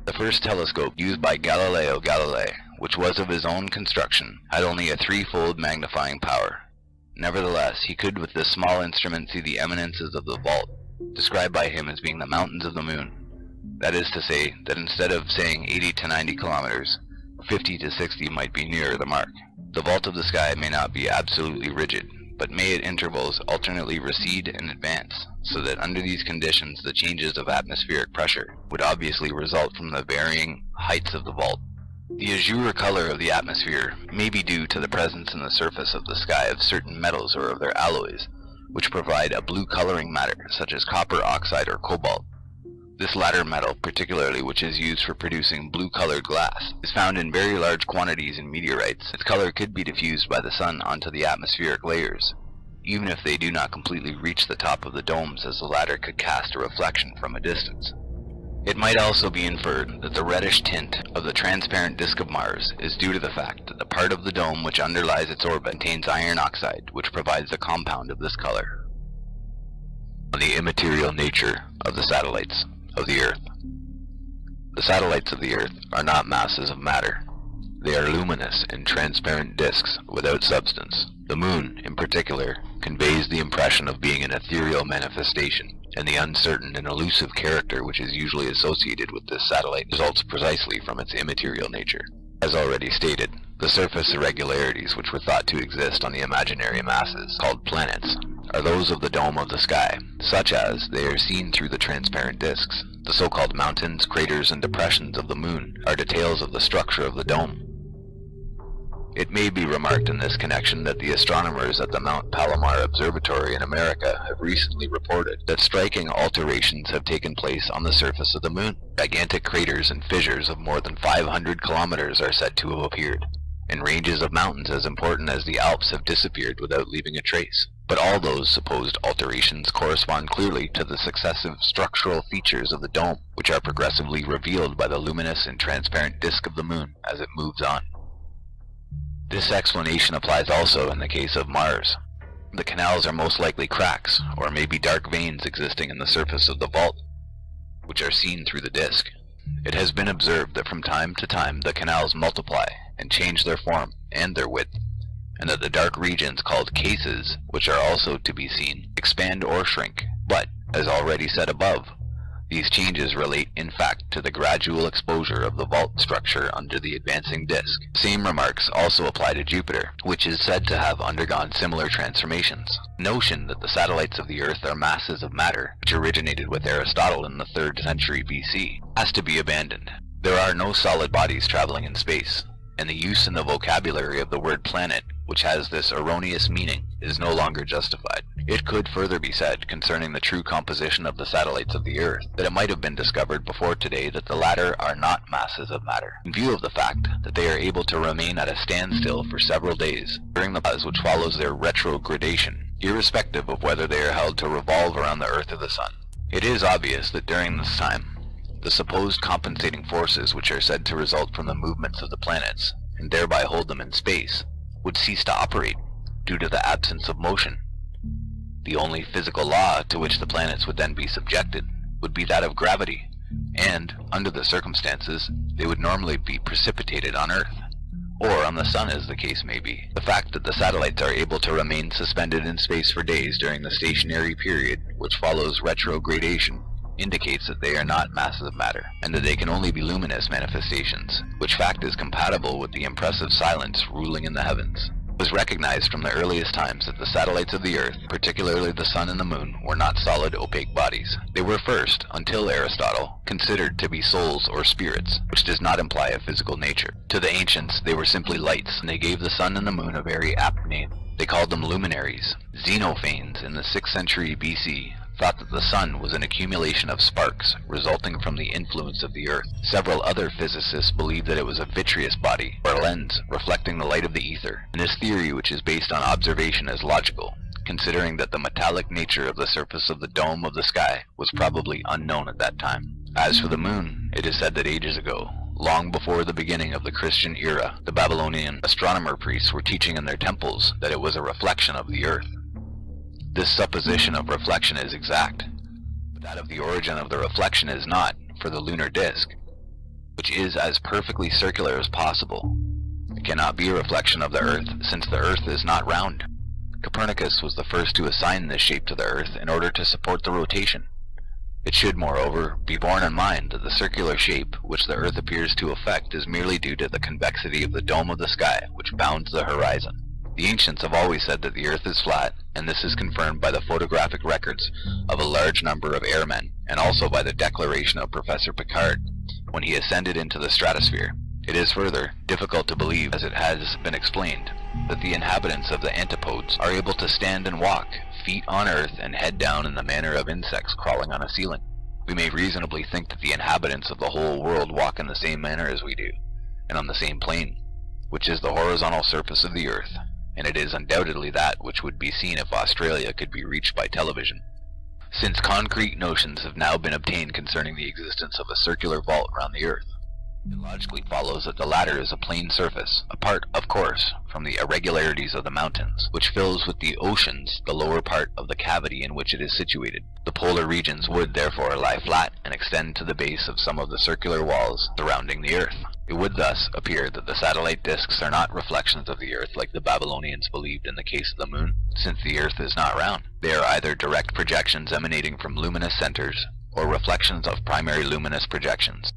The first telescope used by Galileo Galilei, which was of his own construction, had only a threefold magnifying power. Nevertheless, he could with this small instrument see the eminences of the vault, described by him as being the mountains of the moon. That is to say, that instead of saying 80 to 90 kilometers, 50 to 60 might be nearer the mark. The vault of the sky may not be absolutely rigid, but may at intervals alternately recede and advance, so that under these conditions the changes of atmospheric pressure would obviously result from the varying heights of the vault. The azure color of the atmosphere may be due to the presence in the surface of the sky of certain metals or of their alloys, which provide a blue coloring matter, such as copper oxide or cobalt. This latter metal, particularly which is used for producing blue-colored glass, is found in very large quantities in meteorites. Its color could be diffused by the sun onto the atmospheric layers, even if they do not completely reach the top of the domes, as the latter could cast a reflection from a distance. It might also be inferred that the reddish tint of the transparent disk of Mars is due to the fact that the part of the dome which underlies its orbit contains iron oxide, which provides a compound of this color. On the immaterial nature of the satellites of the Earth. The satellites of the Earth are not masses of matter. They are luminous and transparent disks without substance. The Moon, in particular, conveys the impression of being an ethereal manifestation, and the uncertain and elusive character which is usually associated with this satellite results precisely from its immaterial nature. As already stated, The surface irregularities which were thought to exist on the imaginary masses, called planets, are those of the dome of the sky, such as they are seen through the transparent disks. The so-called mountains, craters, and depressions of the moon are details of the structure of the dome. It may be remarked in this connection that the astronomers at the Mount Palomar Observatory in America have recently reported that striking alterations have taken place on the surface of the moon. Gigantic craters and fissures of more than 500 kilometers are said to have appeared, and ranges of mountains as important as the Alps have disappeared without leaving a trace. But all those supposed alterations correspond clearly to the successive structural features of the dome, which are progressively revealed by the luminous and transparent disk of the moon as it moves on. This explanation applies also in the case of Mars. The canals are most likely cracks, or maybe dark veins existing in the surface of the vault, which are seen through the disk. It has been observed that from time to time the canals multiply and change their form and their width, and that the dark regions called cases, which are also to be seen, expand or shrink. But, as already said above, these changes relate in fact to the gradual exposure of the vault structure under the advancing disk. Same remarks also apply to Jupiter, which is said to have undergone similar transformations. The notion that the satellites of the Earth are masses of matter, which originated with Aristotle in the 3rd century BC, has to be abandoned. There are no solid bodies traveling in space, and the use in the vocabulary of the word planet, which has this erroneous meaning, is no longer justified. It could further be said concerning the true composition of the satellites of the Earth that it might have been discovered before today that the latter are not masses of matter, in view of the fact that they are able to remain at a standstill for several days during the pause which follows their retrogradation, irrespective of whether they are held to revolve around the Earth or the Sun. It is obvious that during this time, the supposed compensating forces which are said to result from the movements of the planets, and thereby hold them in space, would cease to operate due to the absence of motion. The only physical law to which the planets would then be subjected would be that of gravity, and, under the circumstances, they would normally be precipitated on Earth, or on the Sun as the case may be. The fact that the satellites are able to remain suspended in space for days during the stationary period which follows retrogradation indicates that they are not masses of matter, and that they can only be luminous manifestations, which fact is compatible with the impressive silence ruling in the heavens. It was recognized from the earliest times that the satellites of the Earth, particularly the Sun and the Moon, were not solid opaque bodies. They were first, until Aristotle, considered to be souls or spirits, which does not imply a physical nature. To the ancients, they were simply lights, and they gave the Sun and the Moon a very apt name. They called them luminaries. Xenophanes, in the 6th century BC, thought that the Sun was an accumulation of sparks resulting from the influence of the Earth. Several other physicists believed that it was a vitreous body, or a lens, reflecting the light of the ether. And this theory, which is based on observation, is logical, considering that the metallic nature of the surface of the dome of the sky was probably unknown at that time. As for the Moon, it is said that ages ago, long before the beginning of the Christian era, the Babylonian astronomer priests were teaching in their temples that it was a reflection of the Earth. This supposition of reflection is exact, but that of the origin of the reflection is not, for the lunar disk, which is as perfectly circular as possible. It cannot be a reflection of the Earth, since the Earth is not round. Copernicus was the first to assign this shape to the Earth in order to support the rotation. It should, moreover, be borne in mind that the circular shape which the Earth appears to affect is merely due to the convexity of the dome of the sky, which bounds the horizon. The ancients have always said that the Earth is flat, and this is confirmed by the photographic records of a large number of airmen, and also by the declaration of Professor Picard when he ascended into the stratosphere. It is further difficult to believe, as it has been explained, that the inhabitants of the antipodes are able to stand and walk, feet on earth and head down in the manner of insects crawling on a ceiling. We may reasonably think that the inhabitants of the whole world walk in the same manner as we do, and on the same plane, which is the horizontal surface of the Earth, and it is undoubtedly that which would be seen if Australia could be reached by television. Since concrete notions have now been obtained concerning the existence of a circular vault around the Earth, it logically follows that the latter is a plane surface, apart, of course, from the irregularities of the mountains, which fills with the oceans the lower part of the cavity in which it is situated. The polar regions would, therefore, lie flat and extend to the base of some of the circular walls surrounding the Earth. It would thus appear that the satellite disks are not reflections of the Earth like the Babylonians believed in the case of the Moon, since the Earth is not round. They are either direct projections emanating from luminous centers, or reflections of primary luminous projections.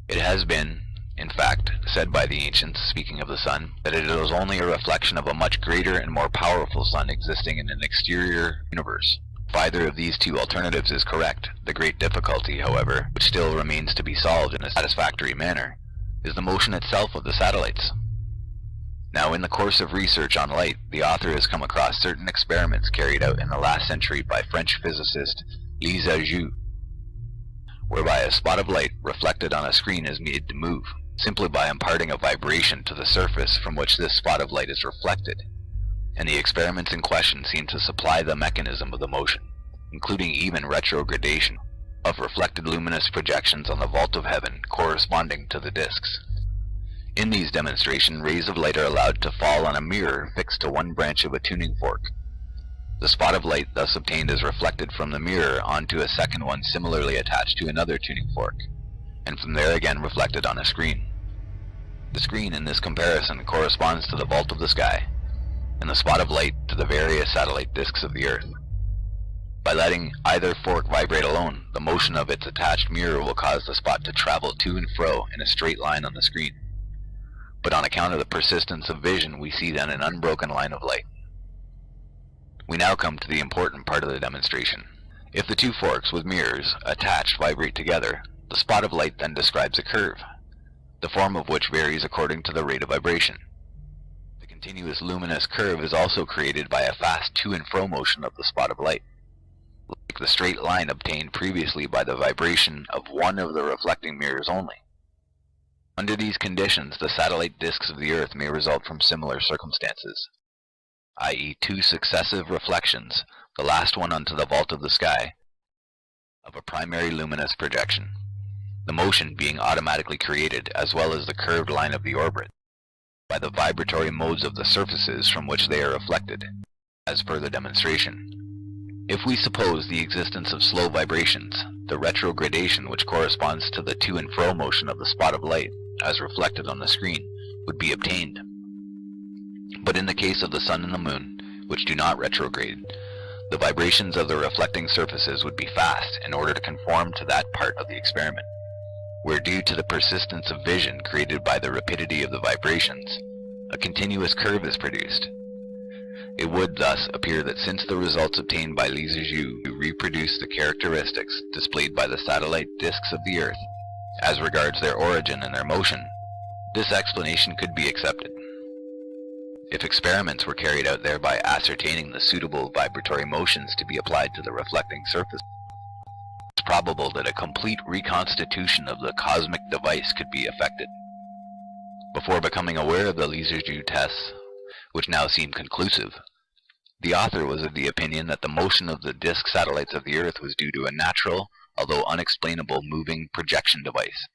It has been, in fact, said by the ancients, speaking of the sun, that it is only a reflection of a much greater and more powerful sun existing in an exterior universe. If either of these two alternatives is correct, the great difficulty, however, which still remains to be solved in a satisfactory manner, is the motion itself of the satellites. Now, in the course of research on light, the author has come across certain experiments carried out in the last century by French physicist Lissajous, whereby a spot of light reflected on a screen is made to move, simply by imparting a vibration to the surface from which this spot of light is reflected, and the experiments in question seem to supply the mechanism of the motion, including even retrogradation of reflected luminous projections on the vault of heaven corresponding to the disks. In these demonstrations, rays of light are allowed to fall on a mirror fixed to one branch of a tuning fork. The spot of light thus obtained is reflected from the mirror onto a second one similarly attached to another tuning fork, and from there again reflected on a screen. The screen in this comparison corresponds to the vault of the sky, and the spot of light to the various satellite disks of the Earth. By letting either fork vibrate alone, the motion of its attached mirror will cause the spot to travel to and fro in a straight line on the screen. But on account of the persistence of vision, we see then an unbroken line of light. We now come to the important part of the demonstration. If the two forks with mirrors attached vibrate together, the spot of light then describes a curve, the form of which varies according to the rate of vibration. The continuous luminous curve is also created by a fast to and fro motion of the spot of light, like the straight line obtained previously by the vibration of one of the reflecting mirrors only. Under these conditions, the satellite disks of the Earth may result from similar circumstances, i.e. two successive reflections, the last one onto the vault of the sky, of a primary luminous projection, the motion being automatically created, as well as the curved line of the orbit, by the vibratory modes of the surfaces from which they are reflected, as per the demonstration. If we suppose the existence of slow vibrations, the retrogradation which corresponds to the to and fro motion of the spot of light, as reflected on the screen, would be obtained. But in the case of the sun and the moon, which do not retrograde, the vibrations of the reflecting surfaces would be fast in order to conform to that part of the experiment, where due to the persistence of vision created by the rapidity of the vibrations, a continuous curve is produced. It would thus appear that since the results obtained by Lissajous reproduce the characteristics displayed by the satellite disks of the Earth, as regards their origin and their motion, this explanation could be accepted. If experiments were carried out thereby ascertaining the suitable vibratory motions to be applied to the reflecting surface, it's probable that a complete reconstitution of the cosmic device could be effected. Before becoming aware of the Lissajous tests, which now seem conclusive, the author was of the opinion that the motion of the disk satellites of the Earth was due to a natural, although unexplainable, moving projection device,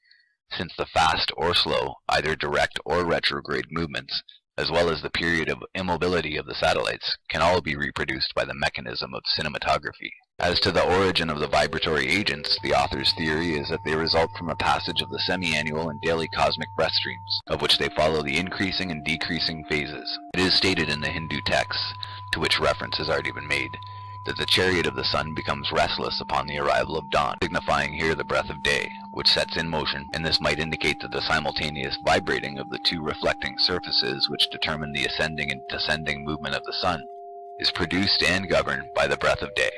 since the fast or slow, either direct or retrograde movements, as well as the period of immobility of the satellites, can all be reproduced by the mechanism of cinematography. As to the origin of the vibratory agents, the author's theory is that they result from a passage of the semi-annual and daily cosmic breath streams, of which they follow the increasing and decreasing phases. It is stated in the Hindu texts, to which reference has already been made, that the chariot of the sun becomes restless upon the arrival of dawn, signifying here the breath of day, which sets in motion, and this might indicate that the simultaneous vibrating of the two reflecting surfaces which determine the ascending and descending movement of the sun is produced and governed by the breath of day.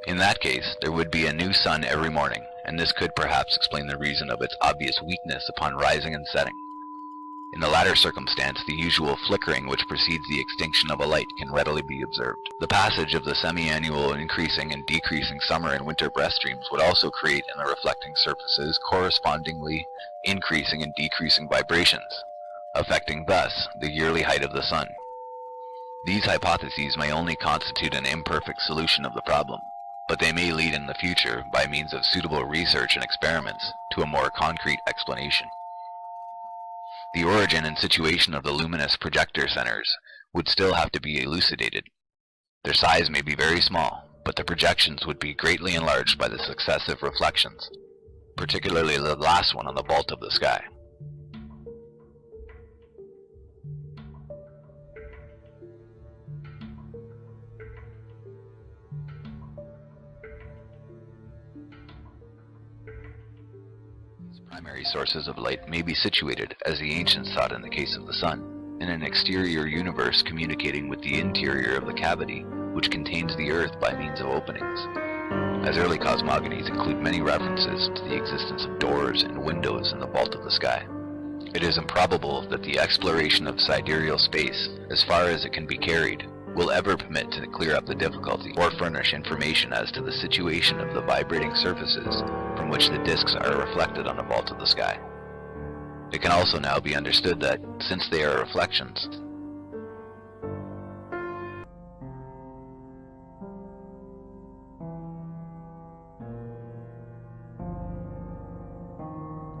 In that case, there would be a new sun every morning, and this could perhaps explain the reason of its obvious weakness upon rising and setting. In the latter circumstance, the usual flickering which precedes the extinction of a light can readily be observed. The passage of the semi-annual increasing and decreasing summer and winter breath streams would also create in the reflecting surfaces correspondingly increasing and decreasing vibrations, affecting thus the yearly height of the sun. These hypotheses may only constitute an imperfect solution of the problem, but they may lead in the future, by means of suitable research and experiments, to a more concrete explanation. The origin and situation of the luminous projector centers would still have to be elucidated. Their size may be very small, but the projections would be greatly enlarged by the successive reflections, particularly the last one on the vault of the sky. primary sources of light may be situated, as the ancients thought in the case of the sun, in an exterior universe communicating with the interior of the cavity, which contains the earth by means of openings. As early cosmogonies include many references to the existence of doors and windows in the vault of the sky. It is improbable that the exploration of sidereal space, as far as it can be carried, will ever permit to clear up the difficulty or furnish information as to the situation of the vibrating surfaces from which the disks are reflected on the vault of the sky. It can also now be understood that, since they are reflections,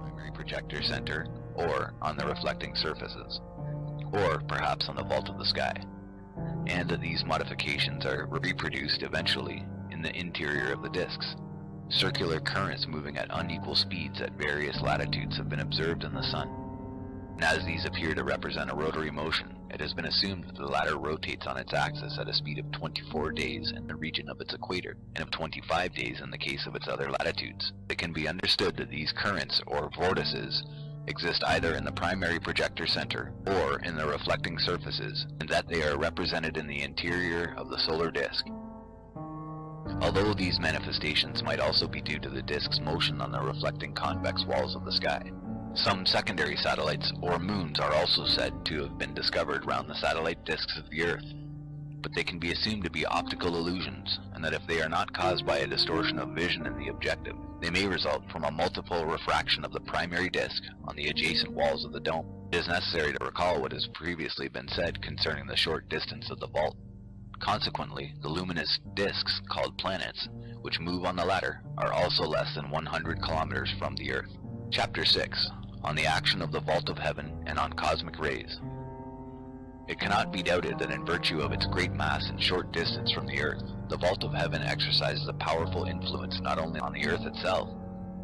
primary projector center, or on the reflecting surfaces, or perhaps on the vault of the sky, and that these modifications are reproduced eventually in the interior of the disks. Circular currents moving at unequal speeds at various latitudes have been observed in the sun, and as these appear to represent a rotary motion, it has been assumed that the latter rotates on its axis at a speed of 24 days in the region of its equator, and of 25 days in the case of its other latitudes. It can be understood that these currents, or vortices, exist either in the primary projector center or in the reflecting surfaces, and that they are represented in the interior of the solar disk. Although these manifestations might also be due to the disk's motion on the reflecting convex walls of the sky, some secondary satellites or moons are also said to have been discovered round the satellite disks of the Earth, but they can be assumed to be optical illusions, and that if they are not caused by a distortion of vision in the objective, they may result from a multiple refraction of the primary disk on the adjacent walls of the dome. It is necessary to recall what has previously been said concerning the short distance of the vault. Consequently, the luminous disks, called planets, which move on the latter, are also less than 100 kilometers from the Earth. Chapter 6. On the action of the vault of heaven and on cosmic rays. It cannot be doubted that in virtue of its great mass and short distance from the Earth, the vault of heaven exercises a powerful influence not only on the Earth itself,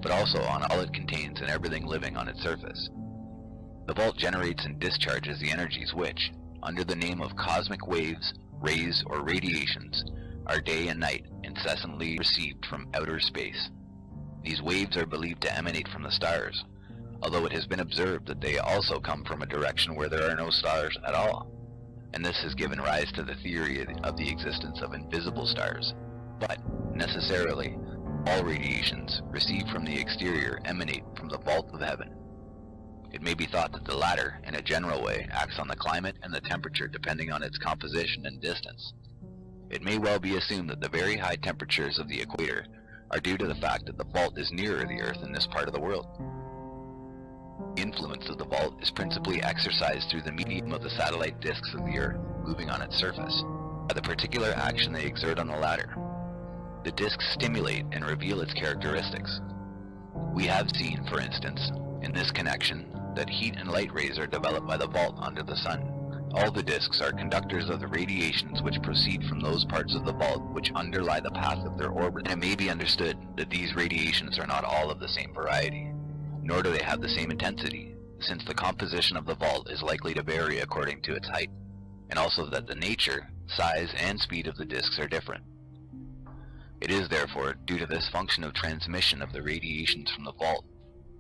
but also on all it contains and everything living on its surface. The vault generates and discharges the energies which, under the name of cosmic waves, rays, or radiations, are day and night incessantly received from outer space. These waves are believed to emanate from the stars, although it has been observed that they also come from a direction where there are no stars at all, and this has given rise to the theory of the existence of invisible stars. But, necessarily, all radiations received from the exterior emanate from the vault of heaven. It may be thought that the latter, in a general way, acts on the climate and the temperature depending on its composition and distance. It may well be assumed that the very high temperatures of the equator are due to the fact that the vault is nearer the Earth in this part of the world. The influence of the vault is principally exercised through the medium of the satellite disks of the Earth moving on its surface, by the particular action they exert on the latter. The disks stimulate and reveal its characteristics. We have seen, for instance, in this connection, that heat and light rays are developed by the vault under the sun. All the disks are conductors of the radiations which proceed from those parts of the vault which underlie the path of their orbit. And it may be understood that these radiations are not all of the same variety, nor do they have the same intensity, since the composition of the vault is likely to vary according to its height, and also that the nature, size, and speed of the disks are different. It is therefore due to this function of transmission of the radiations from the vault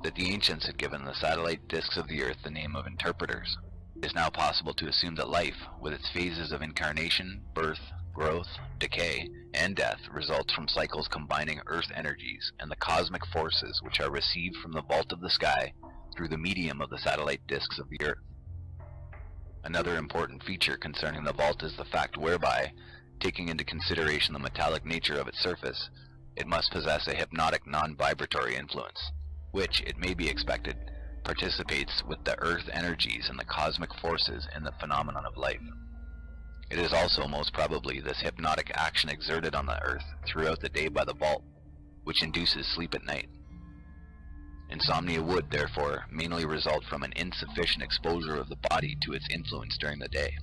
that the ancients had given the satellite disks of the Earth the name of interpreters. It is now possible to assume that life, with its phases of incarnation, birth, growth, decay, and death, results from cycles combining Earth energies and the cosmic forces which are received from the vault of the sky through the medium of the satellite disks of the Earth. Another important feature concerning the vault is the fact whereby, taking into consideration the metallic nature of its surface, it must possess a hypnotic non-vibratory influence, which, it may be expected, participates with the Earth energies and the cosmic forces in the phenomenon of life. It is also most probably this hypnotic action exerted on the Earth throughout the day by the vault, which induces sleep at night. Insomnia would, therefore, mainly result from an insufficient exposure of the body to its influence during the day.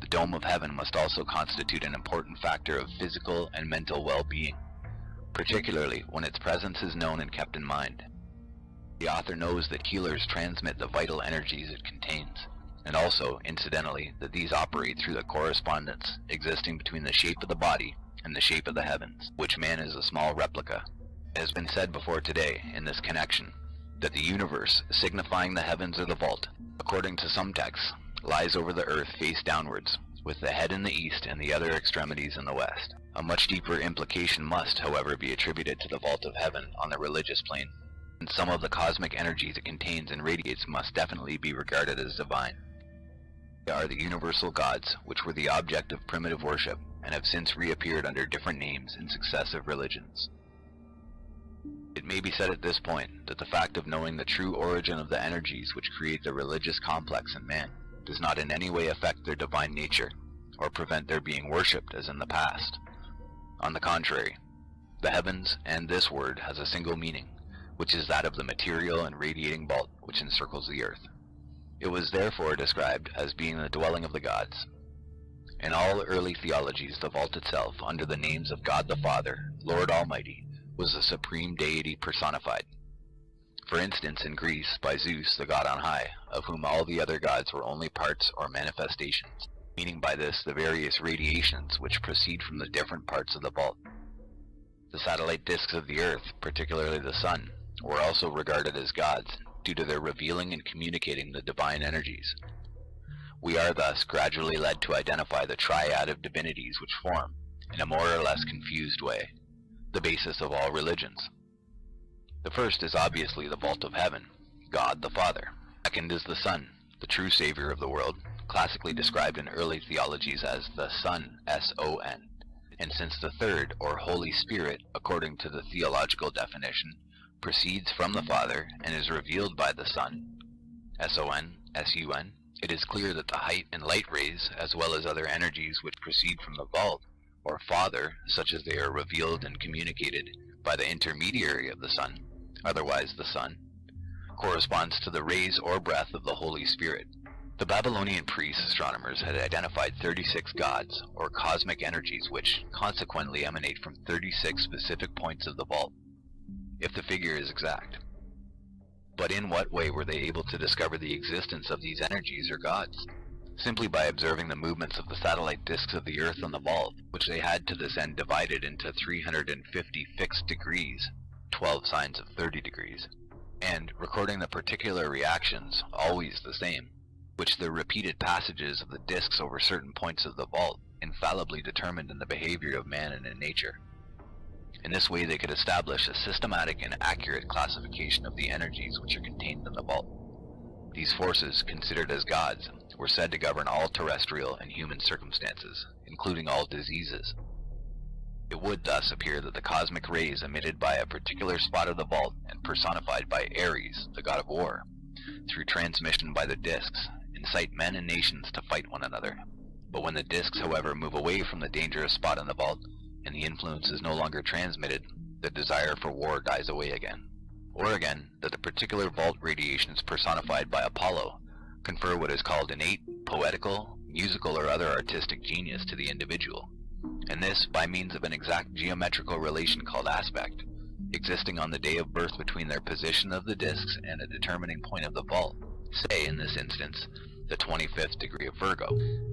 The dome of heaven must also constitute an important factor of physical and mental well-being, particularly when its presence is known and kept in mind. The author knows that healers transmit the vital energies it contains, and also, incidentally, that these operate through the correspondence existing between the shape of the body and the shape of the heavens, which man is a small replica. It has been said before today, in this connection, that the universe, signifying the heavens or the vault, according to some texts, lies over the earth face downwards, with the head in the east and the other extremities in the west. A much deeper implication must, however, be attributed to the vault of heaven on the religious plane, and some of the cosmic energies it contains and radiates must definitely be regarded as divine. They are the universal gods, which were the object of primitive worship, and have since reappeared under different names in successive religions. It may be said at this point that the fact of knowing the true origin of the energies which create the religious complex in man does not in any way affect their divine nature, or prevent their being worshipped as in the past. On the contrary, the heavens and this word has a single meaning, which is that of the material and radiating vault which encircles the earth. It was therefore described as being the dwelling of the gods. In all early theologies, the vault itself, under the names of God the Father, Lord Almighty, was the supreme deity personified. For instance, in Greece, by Zeus, the god on high, of whom all the other gods were only parts or manifestations, meaning by this the various radiations which proceed from the different parts of the vault. The satellite disks of the earth, particularly the sun, were also regarded as gods, due to their revealing and communicating the divine energies. We are thus gradually led to identify the triad of divinities which form, in a more or less confused way, the basis of all religions. The first is obviously the vault of heaven, God the Father. Second is the Son, the true Savior of the world, classically described in early theologies as the Son, S-O-N. And since the third, or Holy Spirit, according to the theological definition, proceeds from the Father and is revealed by the Son, S-O-N, S-U-N, it is clear that the height and light rays, as well as other energies which proceed from the vault, or Father, such as they are revealed and communicated by the intermediary of the Son, otherwise the Son, corresponds to the rays or breath of the Holy Spirit. The Babylonian priests astronomers had identified 36 gods, or cosmic energies, which consequently emanate from 36 specific points of the vault, if the figure is exact. But in what way were they able to discover the existence of these energies or gods? Simply by observing the movements of the satellite disks of the earth on the vault, which they had to this end divided into 350 fixed degrees, 12 signs of 30 degrees, and recording the particular reactions, always the same, which the repeated passages of the disks over certain points of the vault infallibly determined in the behavior of man and in nature. In this way they could establish a systematic and accurate classification of the energies which are contained in the vault. These forces, considered as gods, were said to govern all terrestrial and human circumstances, including all diseases. It would thus appear that the cosmic rays emitted by a particular spot of the vault and personified by Ares, the god of war, through transmission by the disks, incite men and nations to fight one another. But when the disks, however, move away from the dangerous spot in the vault, and the influence is no longer transmitted, the desire for war dies away again. Or again, that the particular vault radiations personified by Apollo confer what is called innate, poetical, musical, or other artistic genius to the individual, and this by means of an exact geometrical relation called aspect, existing on the day of birth between their position of the disks and a determining point of the vault, say, in this instance, the 25th degree of Virgo.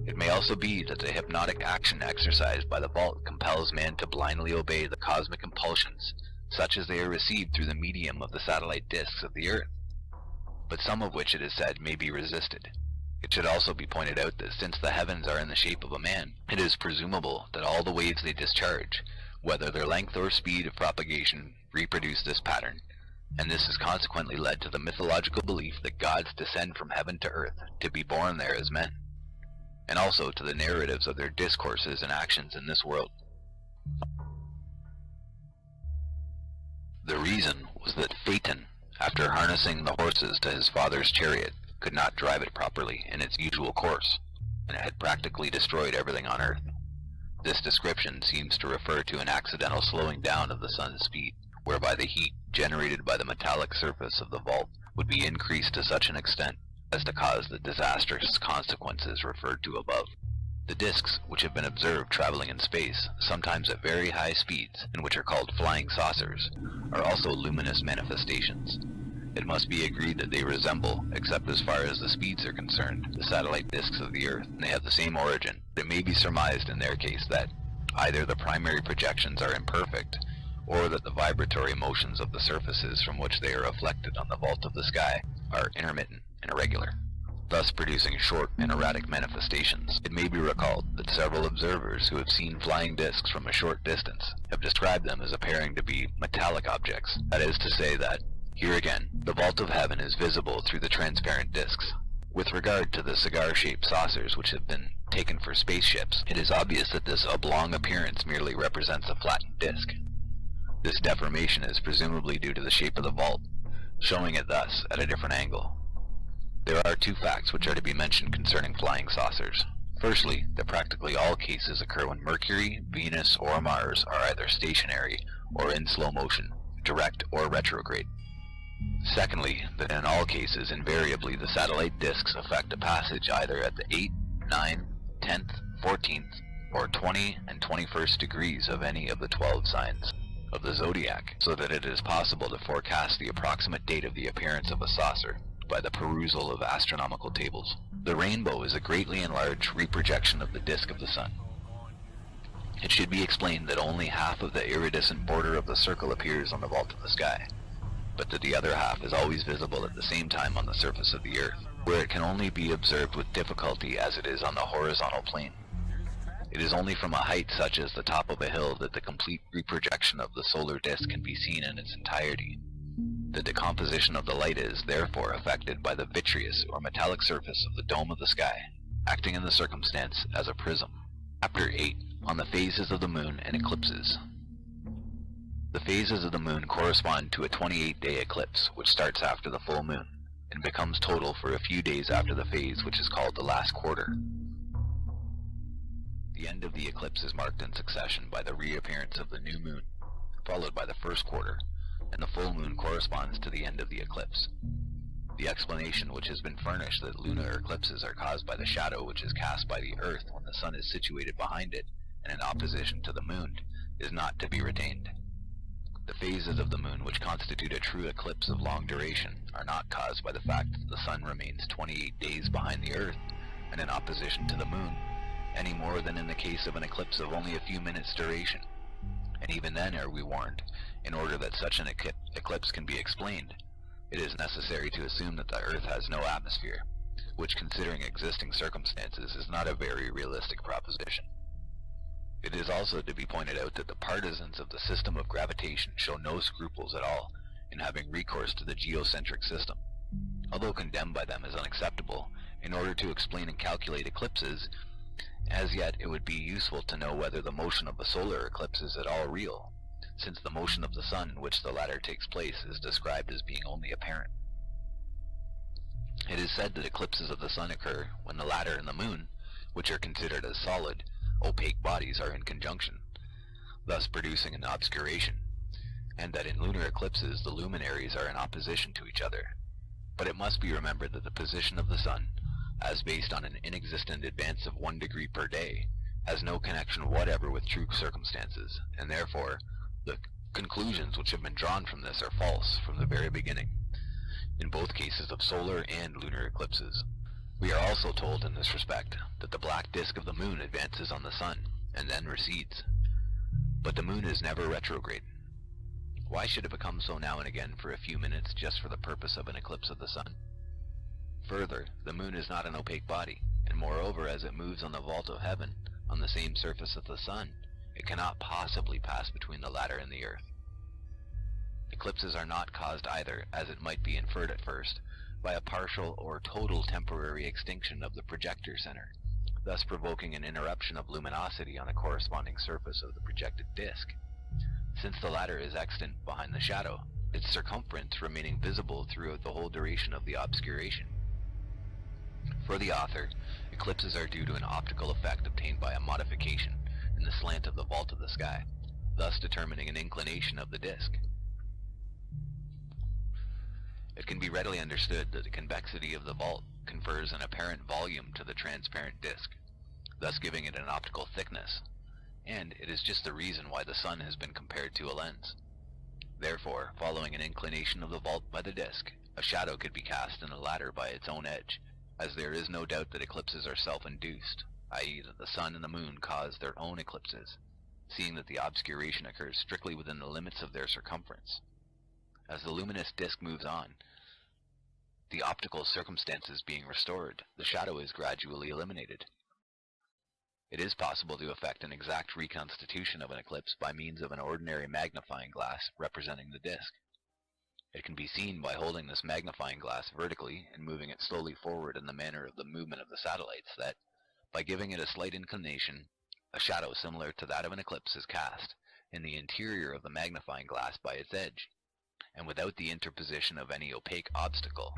It may also be that the hypnotic action exercised by the vault compels man to blindly obey the cosmic impulsions, such as they are received through the medium of the satellite disks of the earth, but some of which it is said may be resisted. It should also be pointed out that since the heavens are in the shape of a man, it is presumable that all the waves they discharge, whether their length or speed of propagation, reproduce this pattern, and this has consequently led to the mythological belief that gods descend from heaven to earth to be born there as men, and also to the narratives of their discourses and actions in this world. The reason was that Phaeton, after harnessing the horses to his father's chariot, could not drive it properly in its usual course, and it had practically destroyed everything on earth. This description seems to refer to an accidental slowing down of the sun's speed, whereby the heat generated by the metallic surface of the vault would be increased to such an extent as to cause the disastrous consequences referred to above. The disks, which have been observed traveling in space, sometimes at very high speeds, and which are called flying saucers, are also luminous manifestations. It must be agreed that they resemble, except as far as the speeds are concerned, the satellite disks of the Earth, and they have the same origin. It may be surmised in their case that either the primary projections are imperfect, or that the vibratory motions of the surfaces from which they are reflected on the vault of the sky are intermittent and irregular, thus producing short and erratic manifestations. It may be recalled that several observers who have seen flying discs from a short distance have described them as appearing to be metallic objects. That is to say that, here again, the vault of heaven is visible through the transparent discs. With regard to the cigar-shaped saucers which have been taken for spaceships, it is obvious that this oblong appearance merely represents a flattened disc. This deformation is presumably due to the shape of the vault, showing it thus at a different angle. There are two facts which are to be mentioned concerning flying saucers. Firstly, that practically all cases occur when Mercury, Venus, or Mars are either stationary or in slow motion, direct or retrograde. Secondly, that in all cases invariably the satellite disks affect a passage either at the 8, 9, 10th, 14th, or 20 and 21st degrees of any of the 12 signs of the zodiac, so that it is possible to forecast the approximate date of the appearance of a saucer by the perusal of astronomical tables. The rainbow is a greatly enlarged reprojection of the disk of the sun. It should be explained that only half of the iridescent border of the circle appears on the vault of the sky, but that the other half is always visible at the same time on the surface of the earth, where it can only be observed with difficulty as it is on the horizontal plane. It is only from a height such as the top of a hill that the complete reprojection of the solar disk can be seen in its entirety. The decomposition of the light is, therefore, affected by the vitreous or metallic surface of the dome of the sky, acting in the circumstance as a prism. Chapter 8. On the phases of the moon and eclipses. The phases of the moon correspond to a 28-day eclipse, which starts after the full moon, and becomes total for a few days after the phase which is called the last quarter. The end of the eclipse is marked in succession by the reappearance of the new moon, followed by the first quarter, and the full moon corresponds to the end of the eclipse. The explanation which has been furnished that lunar eclipses are caused by the shadow which is cast by the earth when the sun is situated behind it and in opposition to the moon is not to be retained. The phases of the moon which constitute a true eclipse of long duration are not caused by the fact that the sun remains 28 days behind the earth and in opposition to the moon, any more than in the case of an eclipse of only a few minutes' duration. And even then, are we warned, in order that such an eclipse can be explained, it is necessary to assume that the earth has no atmosphere, which, considering existing circumstances, is not a very realistic proposition. It is also to be pointed out that the partisans of the system of gravitation show no scruples at all in having recourse to the geocentric system. Although condemned by them as unacceptable, in order to explain and calculate eclipses, as yet it would be useful to know whether the motion of a solar eclipse is at all real, since the motion of the sun in which the latter takes place is described as being only apparent. It is said that eclipses of the sun occur when the latter and the moon, which are considered as solid, opaque bodies, are in conjunction, thus producing an obscuration, and that in lunar eclipses the luminaries are in opposition to each other. But it must be remembered that the position of the sun, as based on an inexistent advance of 1 degree per day, has no connection whatever with true circumstances, and therefore the conclusions which have been drawn from this are false from the very beginning, in both cases of solar and lunar eclipses. We are also told in this respect that the black disk of the moon advances on the sun, and then recedes. But the moon is never retrograde. Why should it become so now and again for a few minutes just for the purpose of an eclipse of the sun? Further, the moon is not an opaque body, and moreover, as it moves on the vault of heaven, on the same surface as the sun, it cannot possibly pass between the latter and the earth. Eclipses are not caused either, as it might be inferred at first, by a partial or total temporary extinction of the projector center, thus provoking an interruption of luminosity on the corresponding surface of the projected disk. Since the latter is extant behind the shadow, its circumference remaining visible throughout the whole duration of the obscuration. For the author, eclipses are due to an optical effect obtained by a modification in the slant of the vault of the sky, thus determining an inclination of the disk. It can be readily understood that the convexity of the vault confers an apparent volume to the transparent disk, thus giving it an optical thickness, and it is just the reason why the sun has been compared to a lens. Therefore, following an inclination of the vault by the disk, a shadow could be cast in the latter by its own edge, as there is no doubt that eclipses are self-induced, i.e. that the sun and the moon cause their own eclipses. seeing that the obscuration occurs strictly within the limits of their circumference. As the luminous disk moves on, the optical circumstances being restored, the shadow is gradually eliminated. It is possible to effect an exact reconstitution of an eclipse by means of an ordinary magnifying glass representing the disk. It can be seen by holding this magnifying glass vertically and moving it slowly forward in the manner of the movement of the satellites that, by giving it a slight inclination, a shadow similar to that of an eclipse is cast in the interior of the magnifying glass by its edge, and without the interposition of any opaque obstacle.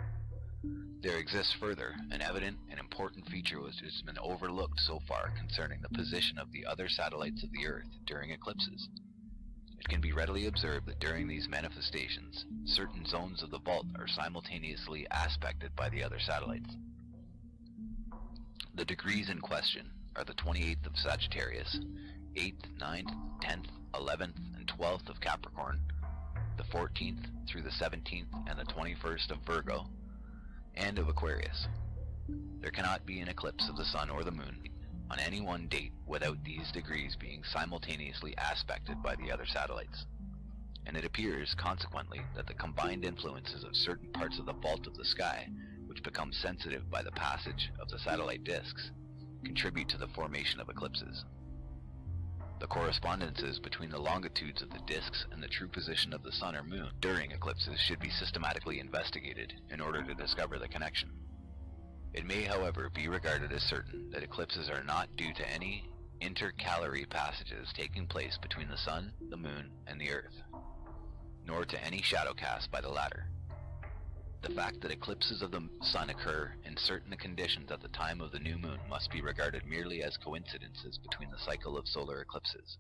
There exists further an evident and important feature which has been overlooked so far concerning the position of the other satellites of the Earth during eclipses. It can be readily observed that during these manifestations, certain zones of the vault are simultaneously aspected by the other satellites. The degrees in question are the 28th of Sagittarius, 8th, 9th, 10th, 11th, and 12th of Capricorn, the 14th through the 17th and the 21st of Virgo, and of Aquarius. There cannot be an eclipse of the sun or the moon on any one date without these degrees being simultaneously aspected by the other satellites, and it appears, consequently, that the combined influences of certain parts of the vault of the sky, which become sensitive by the passage of the satellite disks, contribute to the formation of eclipses. The correspondences between the longitudes of the disks and the true position of the sun or moon during eclipses should be systematically investigated in order to discover the connection. It may, however, be regarded as certain that eclipses are not due to any intercalary passages taking place between the sun, the moon, and the earth, nor to any shadow cast by the latter. The fact that eclipses of the sun occur in certain conditions at the time of the new moon must be regarded merely as coincidences between the cycle of solar eclipses.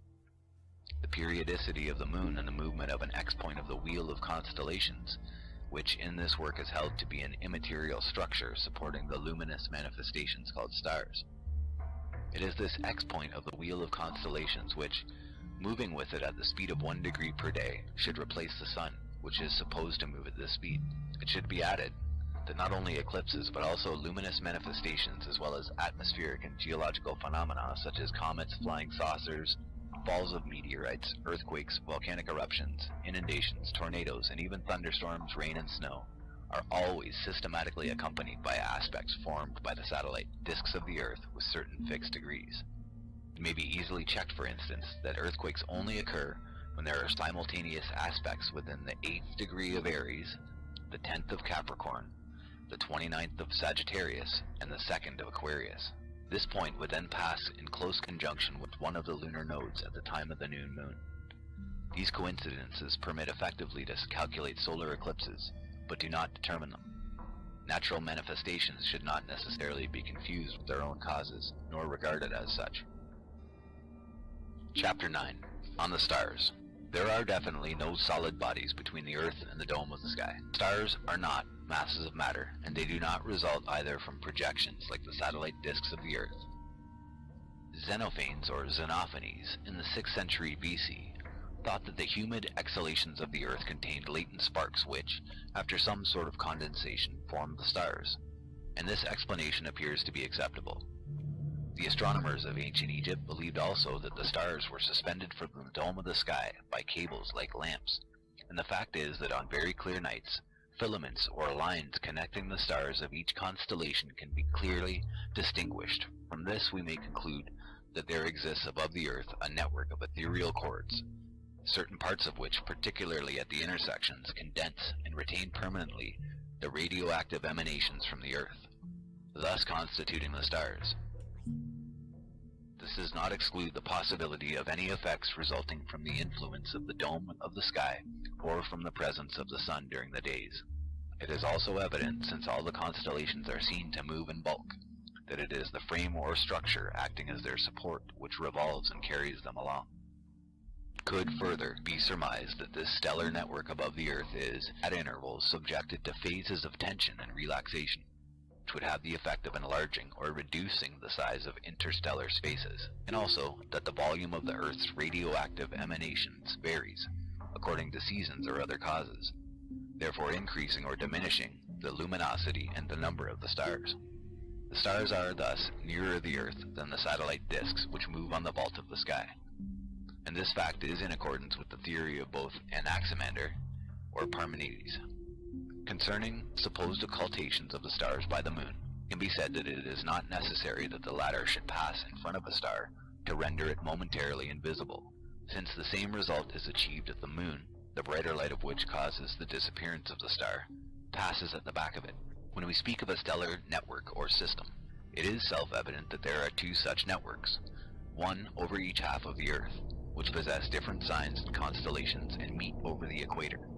The periodicity of the moon and the movement of an X-point of the wheel of constellations, which in this work is held to be an immaterial structure supporting the luminous manifestations called stars. It is this X-point of the wheel of constellations which, moving with it at the speed of 1 degree per day, should replace the sun, which is supposed to move at this speed. It should be added that not only eclipses but also luminous manifestations as well as atmospheric and geological phenomena such as comets, flying saucers, falls of meteorites, earthquakes, volcanic eruptions, inundations, tornadoes, and even thunderstorms, rain, and snow are always systematically accompanied by aspects formed by the satellite disks of the Earth with certain fixed degrees. It may be easily checked, for instance, that earthquakes only occur when there are simultaneous aspects within the 8th degree of Aries, the 10th of Capricorn, the 29th of Sagittarius, and the 2nd of Aquarius. This point would then pass in close conjunction with one of the lunar nodes at the time of the new moon. These coincidences permit effectively to calculate solar eclipses, but do not determine them. Natural manifestations should not necessarily be confused with their own causes, nor regarded as such. Chapter 9. On the Stars. There are definitely no solid bodies between the Earth and the dome of the sky. Stars are not masses of matter, and they do not result either from projections like the satellite disks of the Earth. Xenophanes, or Xenophanes, in the 6th century BC, thought that the humid exhalations of the Earth contained latent sparks which, after some sort of condensation, formed the stars, and this explanation appears to be acceptable. The astronomers of ancient Egypt believed also that the stars were suspended from the dome of the sky by cables like lamps, and the fact is that on very clear nights, filaments or lines connecting the stars of each constellation can be clearly distinguished. From this we may conclude that there exists above the Earth a network of ethereal cords, certain parts of which, particularly at the intersections, condense and retain permanently the radioactive emanations from the Earth, thus constituting the stars. This does not exclude the possibility of any effects resulting from the influence of the dome of the sky or from the presence of the sun during the days. It is also evident, since all the constellations are seen to move in bulk, that it is the frame or structure acting as their support which revolves and carries them along. It could further be surmised that this stellar network above the Earth is, at intervals, subjected to phases of tension and relaxation, which would have the effect of enlarging or reducing the size of interstellar spaces, and also that the volume of the Earth's radioactive emanations varies according to seasons or other causes, therefore increasing or diminishing the luminosity and the number of the stars. The stars are thus nearer the Earth than the satellite disks which move on the vault of the sky. and this fact is in accordance with the theory of both Anaximander or Parmenides. Concerning supposed occultations of the stars by the moon, it can be said that it is not necessary that the latter should pass in front of a star to render it momentarily invisible, since the same result is achieved if the moon, the brighter light of which causes the disappearance of the star, passes at the back of it. When we speak of a stellar network or system, it is self-evident that there are two such networks, one over each half of the Earth, which possess different signs and constellations and meet over the equator.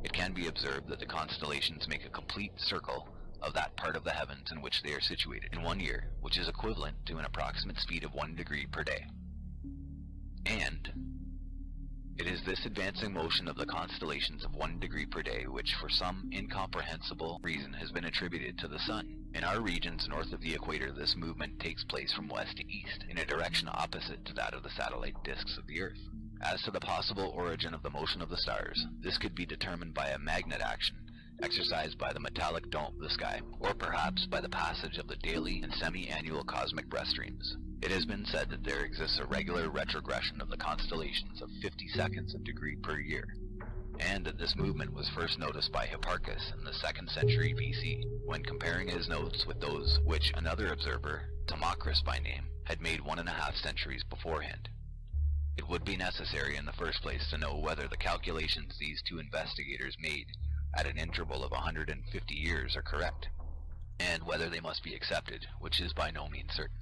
It can be observed that the constellations make a complete circle of that part of the heavens in which they are situated in 1 year, which is equivalent to an approximate speed of 1 degree per day. And it is this advancing motion of the constellations of 1 degree per day which for some incomprehensible reason has been attributed to the Sun. In our regions north of the equator, this movement takes place from west to east, in a direction opposite to that of the satellite disks of the Earth. As to the possible origin of the motion of the stars, this could be determined by a magnet action exercised by the metallic dome of the sky, or perhaps by the passage of the daily and semi-annual cosmic breath streams. It has been said that there exists a regular retrogression of the constellations of 50 seconds of degree per year, and that this movement was first noticed by Hipparchus in the 2nd century BC, when comparing his notes with those which another observer, Timocris by name, had made 1.5 centuries beforehand. It would be necessary in the first place to know whether the calculations these two investigators made at an interval of 150 years are correct, and whether they must be accepted, which is by no means certain.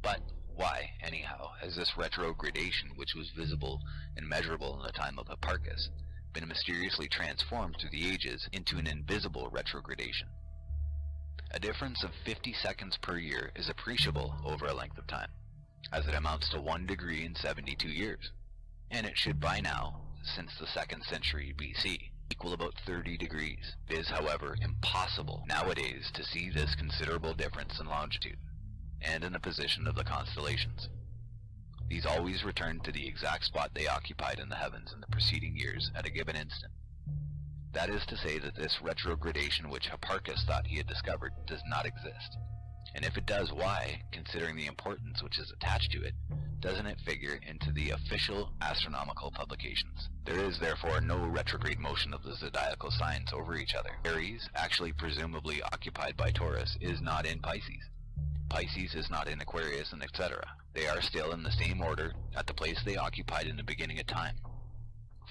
But why, anyhow, has this retrogradation, which was visible and measurable in the time of Hipparchus, been mysteriously transformed through the ages into an invisible retrogradation? A difference of 50 seconds per year is appreciable over a length of time, as it amounts to 1 degree in 72 years, and it should by now, since the 2nd century BC, equal about 30 degrees. It is, however, impossible nowadays to see this considerable difference in longitude and in the position of the constellations. These always return to the exact spot they occupied in the heavens in the preceding years at a given instant. That is to say that this retrogradation which Hipparchus thought he had discovered does not exist. And if it does, why, considering the importance which is attached to it, doesn't it figure into the official astronomical publications? There is therefore no retrograde motion of the zodiacal signs over each other. Aries, actually presumably occupied by Taurus, is not in Pisces. Pisces is not in Aquarius, and etc. They are still in the same order at the place they occupied in the beginning of time.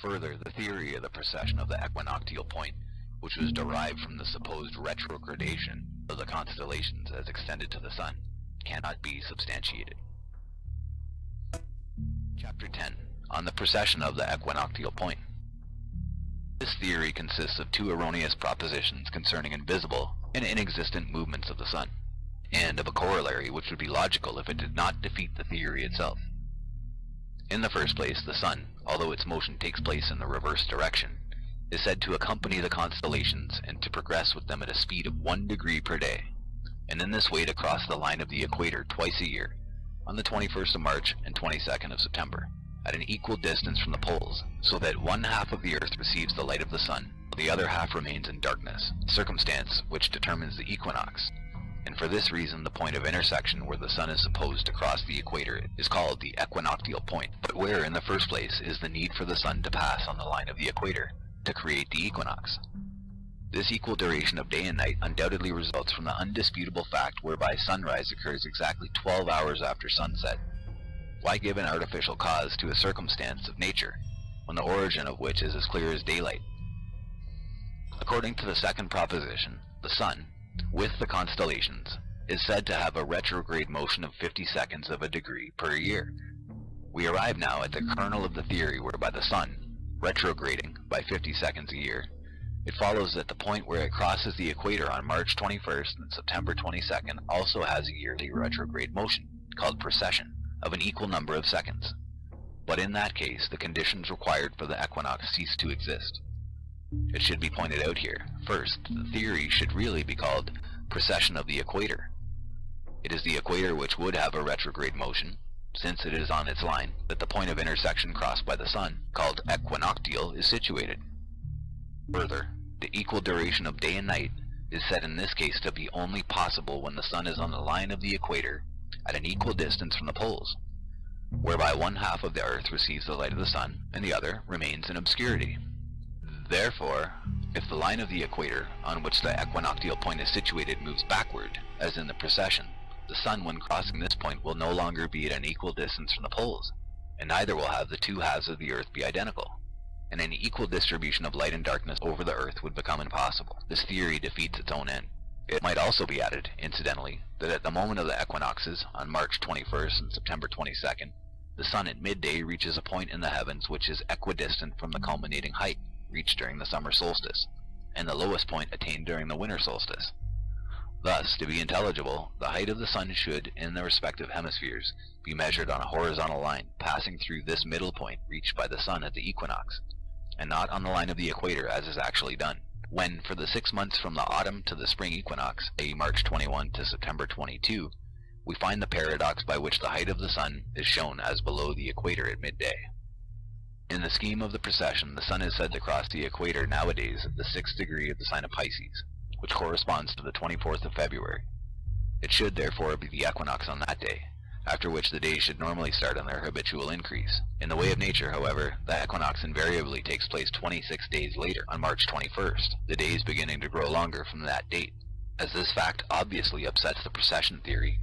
Further, the theory of the precession of the equinoctial point, which was derived from the supposed retrogradation of the constellations as extended to the Sun, cannot be substantiated. Chapter 10. On the precession of the equinoctial point. This theory consists of two erroneous propositions concerning invisible and inexistent movements of the Sun, and of a corollary which would be logical if it did not defeat the theory itself. In the first place, the Sun, although its motion takes place in the reverse direction, is said to accompany the constellations and to progress with them at a speed of 1 degree per day, and in this way to cross the line of the equator twice a year, on the 21st of March and 22nd of September, at an equal distance from the poles, so that one half of the Earth receives the light of the Sun, while the other half remains in darkness, circumstance which determines the equinox. And for this reason the point of intersection where the Sun is supposed to cross the equator is called the equinoctial point. But where in the first place is the need for the Sun to pass on the line of the equator to create the equinox? This equal duration of day and night undoubtedly results from the undisputable fact whereby sunrise occurs exactly 12 hours after sunset. Why give an artificial cause to a circumstance of nature, when the origin of which is as clear as daylight? According to the second proposition, the Sun, with the constellations, is said to have a retrograde motion of 50 seconds of a degree per year. We arrive now at the kernel of the theory whereby the Sun, retrograding by 50 seconds a year, it follows that the point where it crosses the equator on March 21st and September 22nd also has a yearly retrograde motion, called precession, of an equal number of seconds. But in that case, the conditions required for the equinox cease to exist. It should be pointed out here, first, the theory should really be called precession of the equator. It is the equator which would have a retrograde motion, since it is on its line that the point of intersection crossed by the Sun, called equinoctial, is situated. Further, the equal duration of day and night is said in this case to be only possible when the Sun is on the line of the equator at an equal distance from the poles. whereby one half of the Earth receives the light of the sun and the other remains in obscurity. Therefore, if the line of the equator on which the equinoctial point is situated moves backward, as in the precession, the sun when crossing this point will no longer be at an equal distance from the poles, and neither will have the two halves of the Earth be identical, and an equal distribution of light and darkness over the Earth would become impossible. This theory defeats its own end. It might also be added, incidentally, that at the moment of the equinoxes, on March 21st and September 22nd, the sun at midday reaches a point in the heavens which is equidistant from the culminating height reached during the summer solstice, and the lowest point attained during the winter solstice. Thus, to be intelligible, the height of the sun should, in the respective hemispheres, be measured on a horizontal line passing through this middle point reached by the sun at the equinox, and not on the line of the equator as is actually done. When, for the 6 months from the autumn to the spring equinox, i.e. March 21 to September 22, we find the paradox by which the height of the sun is shown as below the equator at midday. In the scheme of the precession, the sun is said to cross the equator nowadays at the 6th degree of the sign of Pisces, which corresponds to the 24th of February. It should therefore be the equinox on that day, after which the days should normally start on their habitual increase. In the way of nature, however, the equinox invariably takes place 26 days later, on March 21st, the days beginning to grow longer from that date. As this fact obviously upsets the precession theory,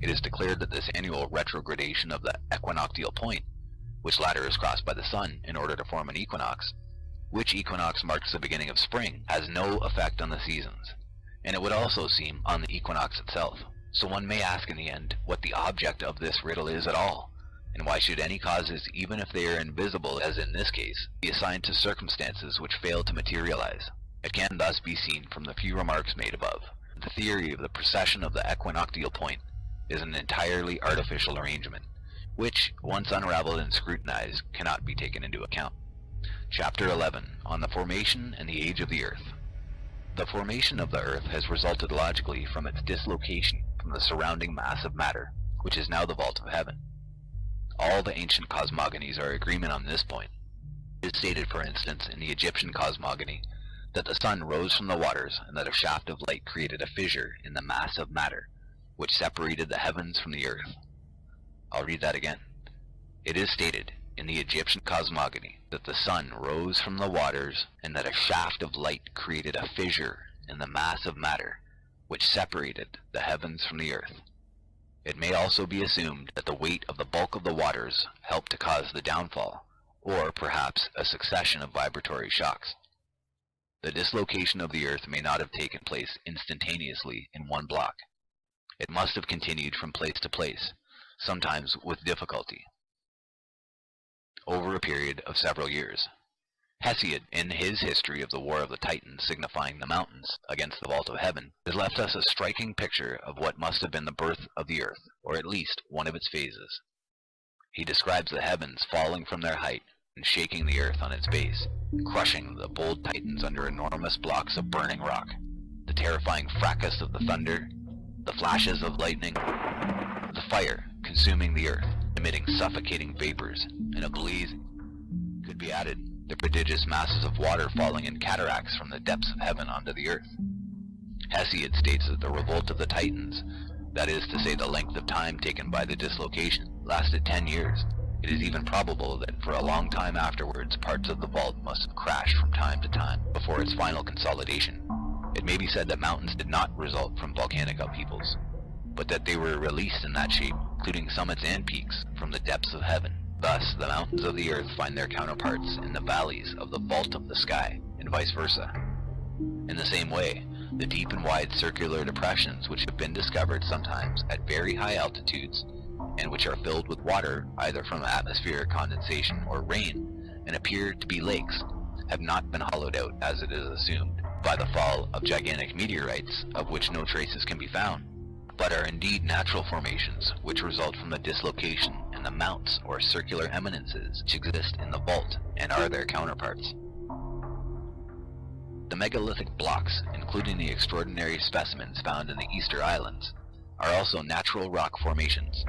it is declared that this annual retrogradation of the equinoctial point, which latter is crossed by the sun in order to form an equinox, which equinox marks the beginning of spring, has no effect on the seasons, and it would also seem on the equinox itself. So one may ask in the end what the object of this riddle is at all, and why should any causes, even if they are invisible as in this case, be assigned to circumstances which fail to materialize. It can thus be seen from the few remarks made above, that the theory of the precession of the equinoctial point is an entirely artificial arrangement, which, once unraveled and scrutinized, cannot be taken into account. Chapter 11, on the formation and the age of the Earth. The formation of the Earth has resulted logically from its dislocation from the surrounding mass of matter, which is now the vault of heaven. All the ancient cosmogonies are in agreement on this point. It is stated, for instance, in the Egyptian cosmogony, that the sun rose from the waters and that a shaft of light created a fissure in the mass of matter, which separated the heavens from the earth. I'll read that again. It is stated in the Egyptian cosmogony that the sun rose from the waters and that a shaft of light created a fissure in the mass of matter, which separated the heavens from the earth. It may also be assumed that the weight of the bulk of the waters helped to cause the downfall, or perhaps a succession of vibratory shocks. The dislocation of the earth may not have taken place instantaneously in one block. It must have continued from place to place, sometimes with difficulty, over a period of several years. Hesiod, in his history of the War of the Titans, signifying the mountains against the vault of heaven, has left us a striking picture of what must have been the birth of the earth, or at least one of its phases. He describes the heavens falling from their height and shaking the earth on its base, crushing the bold Titans under enormous blocks of burning rock, the terrifying fracas of the thunder, the flashes of lightning, the fire consuming the earth, emitting suffocating vapors, and a blaze. Could be added the prodigious masses of water falling in cataracts from the depths of heaven onto the earth. Hesiod states that the revolt of the Titans, that is to say the length of time taken by the dislocation, lasted 10 years. It is even probable that for a long time afterwards parts of the vault must have crashed from time to time before its final consolidation. It may be said that mountains did not result from volcanic upheavals, but that they were released in that shape, including summits and peaks, from the depths of heaven. Thus, the mountains of the earth find their counterparts in the valleys of the vault of the sky, and vice versa. In the same way, the deep and wide circular depressions which have been discovered sometimes at very high altitudes, and which are filled with water either from atmospheric condensation or rain, and appear to be lakes, have not been hollowed out, as it is assumed, by the fall of gigantic meteorites, of which no traces can be found, but are indeed natural formations which result from the dislocation in the mounts or circular eminences which exist in the vault and are their counterparts. The megalithic blocks, including the extraordinary specimens found in the Easter Islands, are also natural rock formations,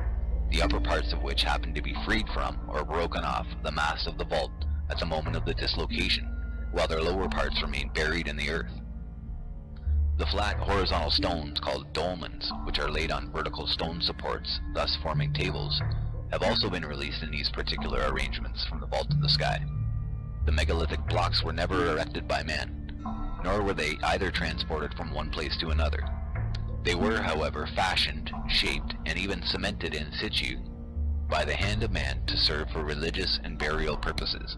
the upper parts of which happen to be freed from or broken off the mass of the vault at the moment of the dislocation, while their lower parts remain buried in the earth. The flat horizontal stones called dolmens, which are laid on vertical stone supports, thus forming tables, have also been released in these particular arrangements from the vault of the sky. The megalithic blocks were never erected by man, nor were they either transported from one place to another. They were, however, fashioned, shaped, and even cemented in situ by the hand of man to serve for religious and burial purposes.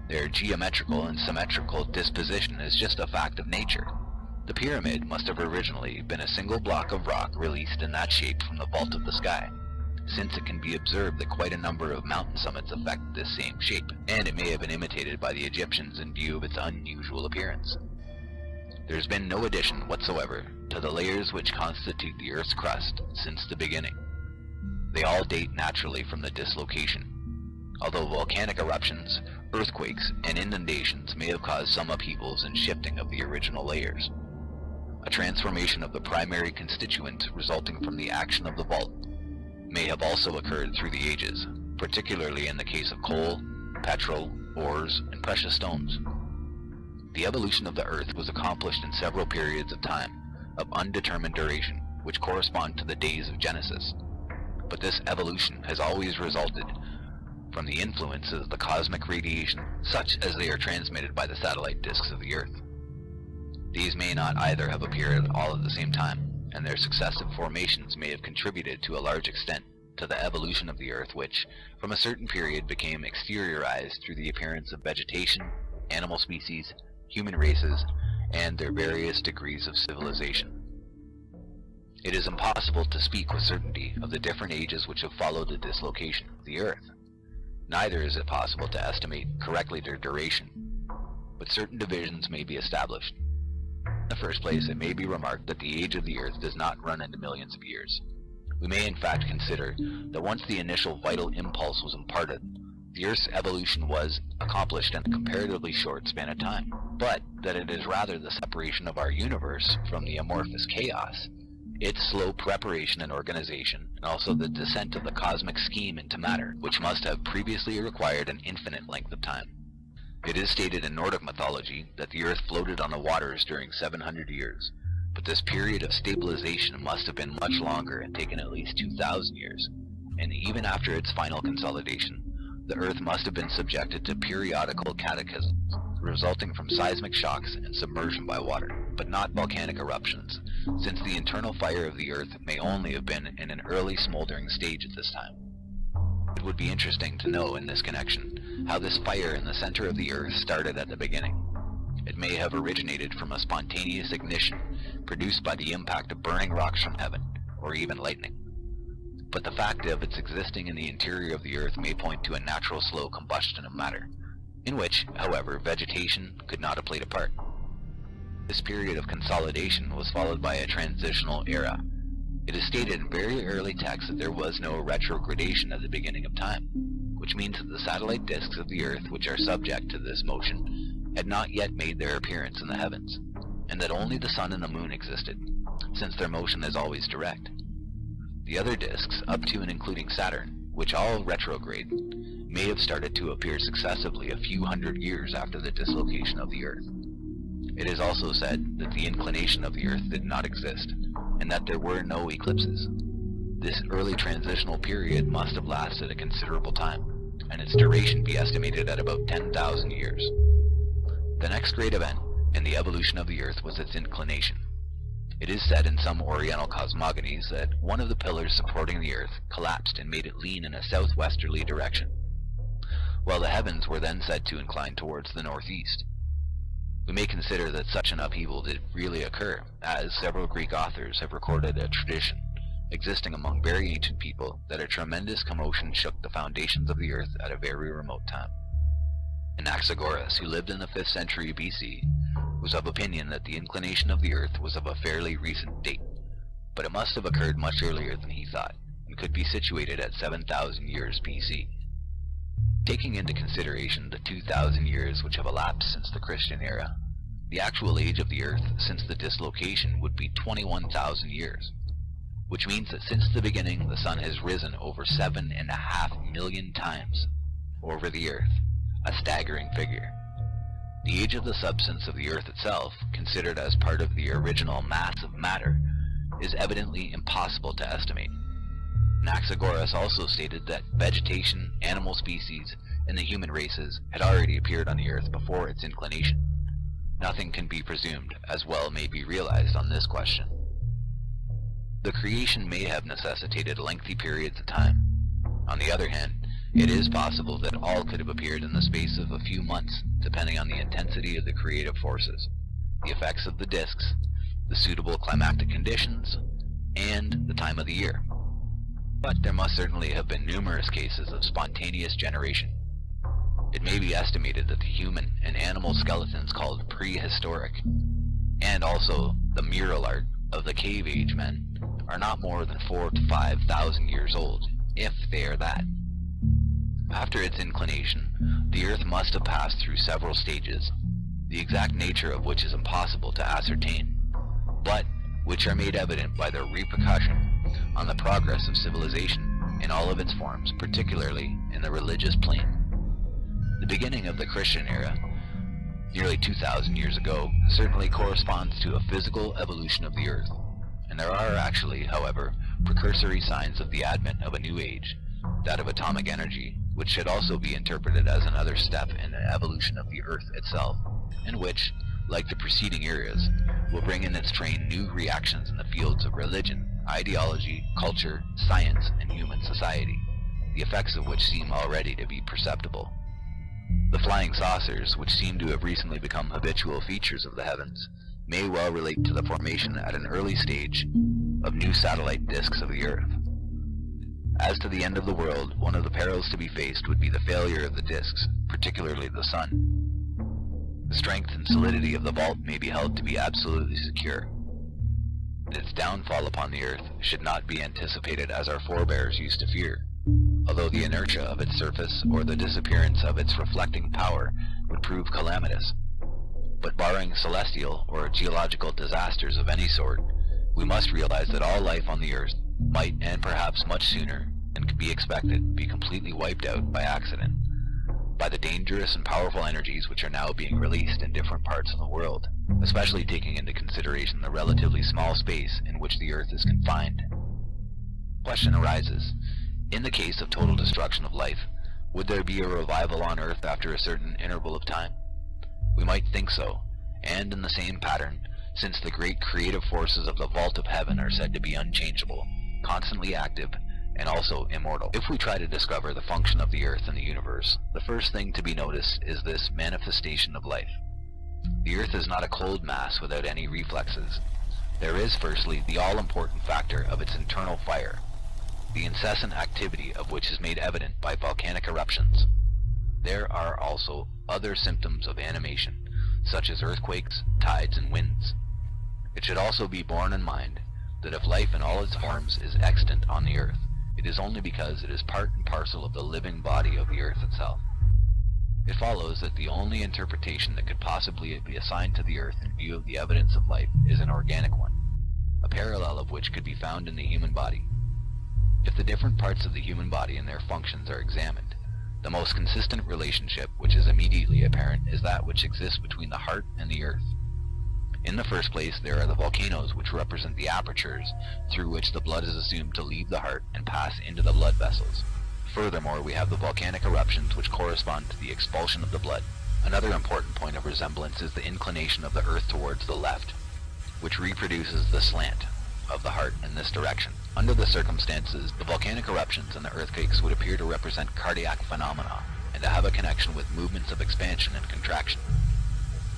Their geometrical and symmetrical disposition is just a fact of nature. The pyramid must have originally been a single block of rock released in that shape from the vault of the sky, since it can be observed that quite a number of mountain summits affect this same shape, and it may have been imitated by the Egyptians in view of its unusual appearance. There's been no addition whatsoever to the layers which constitute the Earth's crust since the beginning. They all date naturally from the dislocation, although volcanic eruptions, earthquakes, and inundations may have caused some upheavals and shifting of the original layers. A transformation of the primary constituent resulting from the action of the vault may have also occurred through the ages, particularly in the case of coal, petrol, ores, and precious stones. The evolution of the Earth was accomplished in several periods of time of undetermined duration, which correspond to the days of Genesis. But this evolution has always resulted from the influences of the cosmic radiation, such as they are transmitted by the satellite disks of the Earth. These may not either have appeared all at the same time, and their successive formations may have contributed to a large extent to the evolution of the Earth, which, from a certain period, became exteriorized through the appearance of vegetation, animal species, human races, and their various degrees of civilization. It is impossible to speak with certainty of the different ages which have followed the dislocation of the Earth. Neither is it possible to estimate correctly their duration, but certain divisions may be established. In the first place, it may be remarked that the age of the Earth does not run into millions of years. We may in fact consider that once the initial vital impulse was imparted, the Earth's evolution was accomplished in a comparatively short span of time, but that it is rather the separation of our universe from the amorphous chaos, its slow preparation and organization, and also the descent of the cosmic scheme into matter, which must have previously required an infinite length of time. It is stated in Nordic mythology that the Earth floated on the waters during 700 years, but this period of stabilization must have been much longer and taken at least 2,000 years, and even after its final consolidation, the Earth must have been subjected to periodical cataclysms, resulting from seismic shocks and submersion by water, but not volcanic eruptions, since the internal fire of the Earth may only have been in an early smoldering stage at this time. It would be interesting to know in this connection how this fire in the center of the Earth started at the beginning. It may have originated from a spontaneous ignition produced by the impact of burning rocks from heaven, or even lightning. But the fact of its existing in the interior of the Earth may point to a natural slow combustion of matter, in which, however, vegetation could not have played a part. This period of consolidation was followed by a transitional era. It is stated in very early texts that there was no retrogradation at the beginning of time, which means that the satellite disks of the Earth which are subject to this motion had not yet made their appearance in the heavens, and that only the Sun and the Moon existed, since their motion is always direct. The other disks, up to and including Saturn, which all retrograde, may have started to appear successively a few hundred years after the dislocation of the Earth. It is also said that the inclination of the Earth did not exist, and that there were no eclipses. This early transitional period must have lasted a considerable time, and its duration be estimated at about 10,000 years. The next great event in the evolution of the Earth was its inclination. It is said in some Oriental cosmogonies that one of the pillars supporting the Earth collapsed and made it lean in a southwesterly direction, while the heavens were then said to incline towards the northeast. We may consider that such an upheaval did really occur, as several Greek authors have recorded a tradition existing among very ancient people that a tremendous commotion shook the foundations of the Earth at a very remote time. Anaxagoras, who lived in the 5th century BC, was of opinion that the inclination of the Earth was of a fairly recent date, but it must have occurred much earlier than he thought, and could be situated at 7,000 years BC. Taking into consideration the 2,000 years which have elapsed since the Christian era, the actual age of the Earth since the dislocation would be 21,000 years, which means that since the beginning the Sun has risen over 7.5 million times over the Earth, a staggering figure. The age of the substance of the Earth itself, considered as part of the original mass of matter, is evidently impossible to estimate. Anaxagoras also stated that vegetation, animal species, and the human races had already appeared on the Earth before its inclination. Nothing can be presumed, as well may be realized on this question. The creation may have necessitated lengthy periods of time. On the other hand, it is possible that all could have appeared in the space of a few months, depending on the intensity of the creative forces, the effects of the disks, the suitable climatic conditions, and the time of the year. But there must certainly have been numerous cases of spontaneous generation. It may be estimated that the human and animal skeletons called prehistoric, and also the mural art of the cave age men, are not more than 4,000 to 5,000 years old, if they are that. After its inclination, the Earth must have passed through several stages, the exact nature of which is impossible to ascertain, but which are made evident by their repercussion on the progress of civilization in all of its forms, particularly in the religious plane. The beginning of the Christian era, nearly 2,000 years ago, certainly corresponds to a physical evolution of the Earth, and there are actually, however, precursory signs of the advent of a new age, that of atomic energy, which should also be interpreted as another step in the evolution of the Earth itself, and which, like the preceding eras, will bring in its train new reactions in the fields of religion, ideology, culture, science, and human society, the effects of which seem already to be perceptible. The flying saucers, which seem to have recently become habitual features of the heavens, may well relate to the formation at an early stage of new satellite disks of the Earth. As to the end of the world, one of the perils to be faced would be the failure of the disks, particularly the Sun. The strength and solidity of the vault may be held to be absolutely secure. Its downfall upon the Earth should not be anticipated as our forebears used to fear, although the inertia of its surface or the disappearance of its reflecting power would prove calamitous. But barring celestial or geological disasters of any sort, we must realize that all life on the Earth might, and perhaps much sooner than could be expected, be completely wiped out by accident, by the dangerous and powerful energies which are now being released in different parts of the world, especially taking into consideration the relatively small space in which the Earth is confined. The question arises, in the case of total destruction of life, would there be a revival on Earth after a certain interval of time? We might think so, and in the same pattern, since the great creative forces of the vault of heaven are said to be unchangeable, constantly active, and also immortal. If we try to discover the function of the Earth and the universe, the first thing to be noticed is this manifestation of life. The Earth is not a cold mass without any reflexes. There is, firstly, the all-important factor of its internal fire, the incessant activity of which is made evident by volcanic eruptions. There are also other symptoms of animation, such as earthquakes, tides, and winds. It should also be borne in mind that if life in all its forms is extant on the Earth, it is only because it is part and parcel of the living body of the Earth itself. It follows that the only interpretation that could possibly be assigned to the Earth in view of the evidence of life is an organic one, a parallel of which could be found in the human body. If the different parts of the human body and their functions are examined, the most consistent relationship which is immediately apparent is that which exists between the heart and the Earth. In the first place, there are the volcanoes, which represent the apertures through which the blood is assumed to leave the heart and pass into the blood vessels. Furthermore, we have the volcanic eruptions, which correspond to the expulsion of the blood. Another important point of resemblance is the inclination of the Earth towards the left, which reproduces the slant of the heart in this direction. Under the circumstances, the volcanic eruptions and the earthquakes would appear to represent cardiac phenomena and to have a connection with movements of expansion and contraction.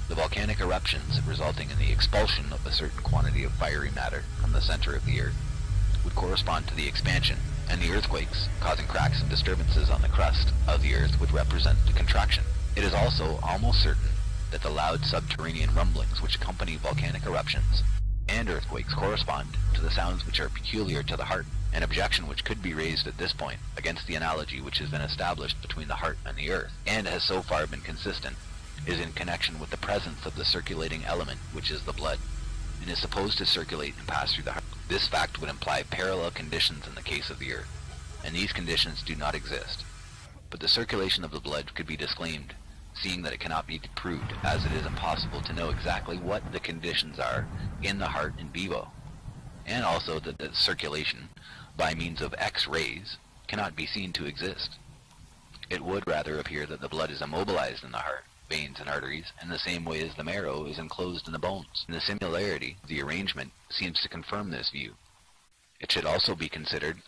The volcanic eruptions, resulting in the expulsion of a certain quantity of fiery matter from the center of the Earth, would correspond to the expansion, and the earthquakes, causing cracks and disturbances on the crust of the Earth, would represent the contraction. It is also almost certain that the loud subterranean rumblings which accompany volcanic eruptions and earthquakes correspond to the sounds which are peculiar to the heart. An objection which could be raised at this point against the analogy which has been established between the heart and the Earth, and has so far been consistent, is in connection with the presence of the circulating element, which is the blood, and is supposed to circulate and pass through the heart. This fact would imply parallel conditions in the case of the Earth, and these conditions do not exist. But the circulation of the blood could be disclaimed, seeing that it cannot be proved, as it is impossible to know exactly what the conditions are in the heart in vivo, and also that the circulation by means of X-rays, cannot be seen to exist. It would rather appear that the blood is immobilized in the heart, veins, and arteries in the same way as the marrow is enclosed in the bones. And the similarity of the arrangement seems to confirm this view. It should also be considered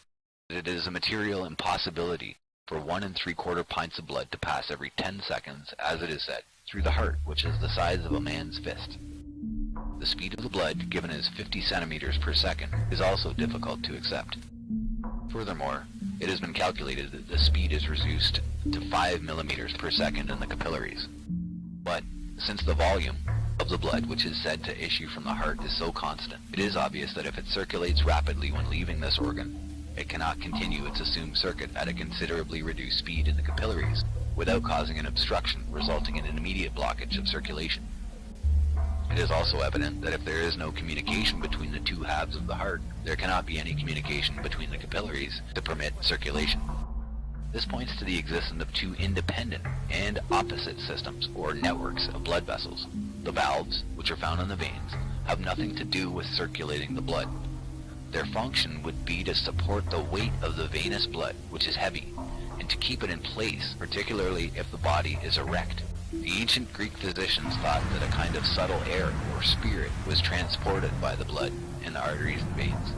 that it is a material impossibility for 1 3/4 pints of blood to pass every 10 seconds, as it is said, through the heart, which is the size of a man's fist. The speed of the blood, given as 50 centimeters per second, is also difficult to accept. Furthermore, it has been calculated that the speed is reduced to 5 millimeters per second in the capillaries. But, since the volume of the blood which is said to issue from the heart is so constant, it is obvious that if it circulates rapidly when leaving this organ, it cannot continue its assumed circuit at a considerably reduced speed in the capillaries without causing an obstruction resulting in an immediate blockage of circulation. It is also evident that if there is no communication between the two halves of the heart, there cannot be any communication between the capillaries to permit circulation. This points to the existence of two independent and opposite systems, or networks, of blood vessels. The valves, which are found in the veins, have nothing to do with circulating the blood. Their function would be to support the weight of the venous blood, which is heavy, and to keep it in place, particularly if the body is erect. The ancient Greek physicians thought that a kind of subtle air, or spirit, was transported by the blood in the arteries and veins,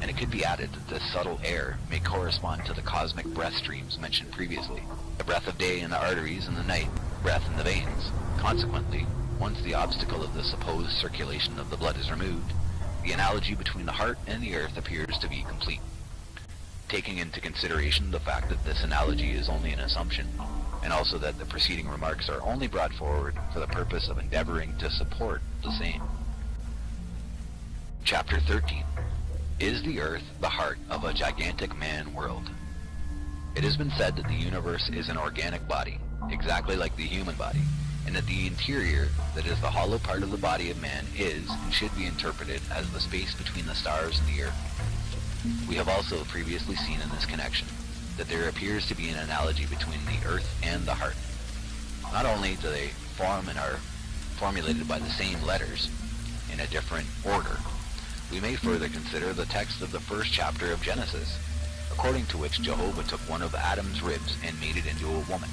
and it could be added that this subtle air may correspond to the cosmic breath streams mentioned previously, the breath of day in the arteries and the night breath in the veins. Consequently, once the obstacle of the supposed circulation of the blood is removed, the analogy between the heart and the earth appears to be complete. Taking into consideration the fact that this analogy is only an assumption, and also that the preceding remarks are only brought forward for the purpose of endeavoring to support the same. Chapter 13. Is the Earth the heart of a gigantic man world? It has been said that the universe is an organic body, exactly like the human body, and that the interior, that is the hollow part of the body of man, is and should be interpreted as the space between the stars and the Earth. We have also previously seen in this connection that there appears to be an analogy between the earth and the heart. Not only do they form and are formulated by the same letters in a different order, we may further consider the text of the first chapter of Genesis, according to which Jehovah took one of Adam's ribs and made it into a woman.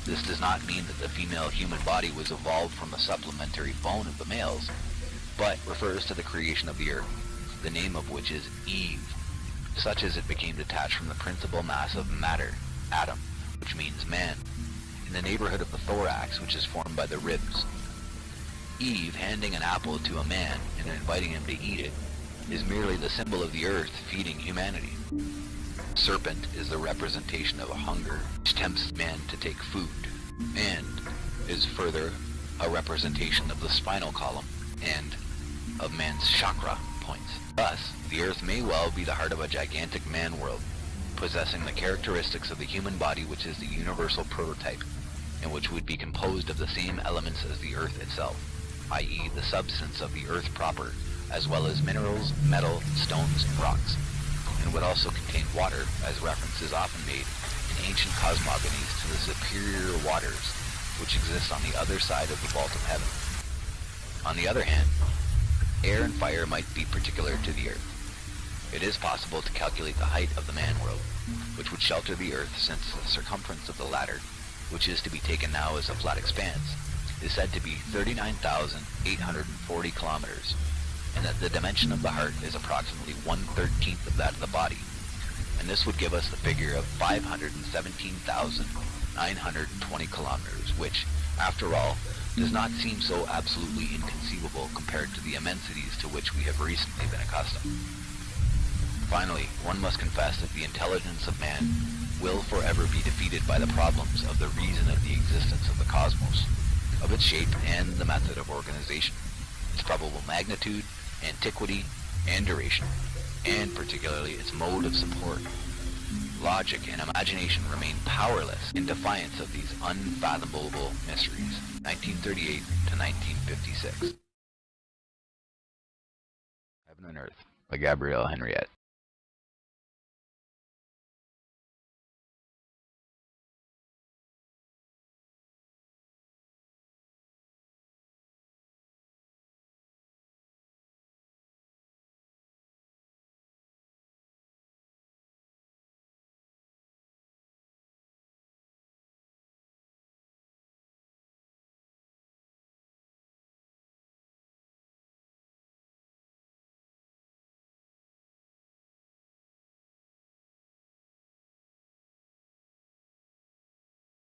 This does not mean that the female human body was evolved from a supplementary bone of the males, but refers to the creation of the earth, the name of which is Eve, such as it became detached from the principal mass of matter, Adam, which means man, in the neighborhood of the thorax, which is formed by the ribs. Eve handing an apple to a man and inviting him to eat it is merely the symbol of the earth feeding humanity. Serpent is the representation of a hunger which tempts man to take food, and is further a representation of the spinal column and of man's chakra points. Thus, the earth may well be the heart of a gigantic man world, possessing the characteristics of the human body, which is the universal prototype, and which would be composed of the same elements as the earth itself, i.e. the substance of the earth proper, as well as minerals, metal, stones, and rocks, and would also contain water, as reference is often made in ancient cosmogonies to the superior waters which exist on the other side of the vault of heaven. On the other hand, air and fire might be particular to the earth. It is possible to calculate the height of the man world, which would shelter the earth, since the circumference of the latter, which is to be taken now as a flat expanse, is said to be 39,840 kilometers, and that the dimension of the heart is approximately 1/13 of that of the body, and this would give us the figure of 517,920 kilometers, which, after all, does not seem so absolutely inconceivable compared to the immensities to which we have recently been accustomed. Finally, one must confess that the intelligence of man will forever be defeated by the problems of the reason of the existence of the cosmos, of its shape and the method of organization, its probable magnitude, antiquity, and duration, and particularly its mode of support. Logic and imagination remain powerless in defiance of these unfathomable mysteries. 1938 to 1956. Heaven and Earth by Gabrielle Henriette.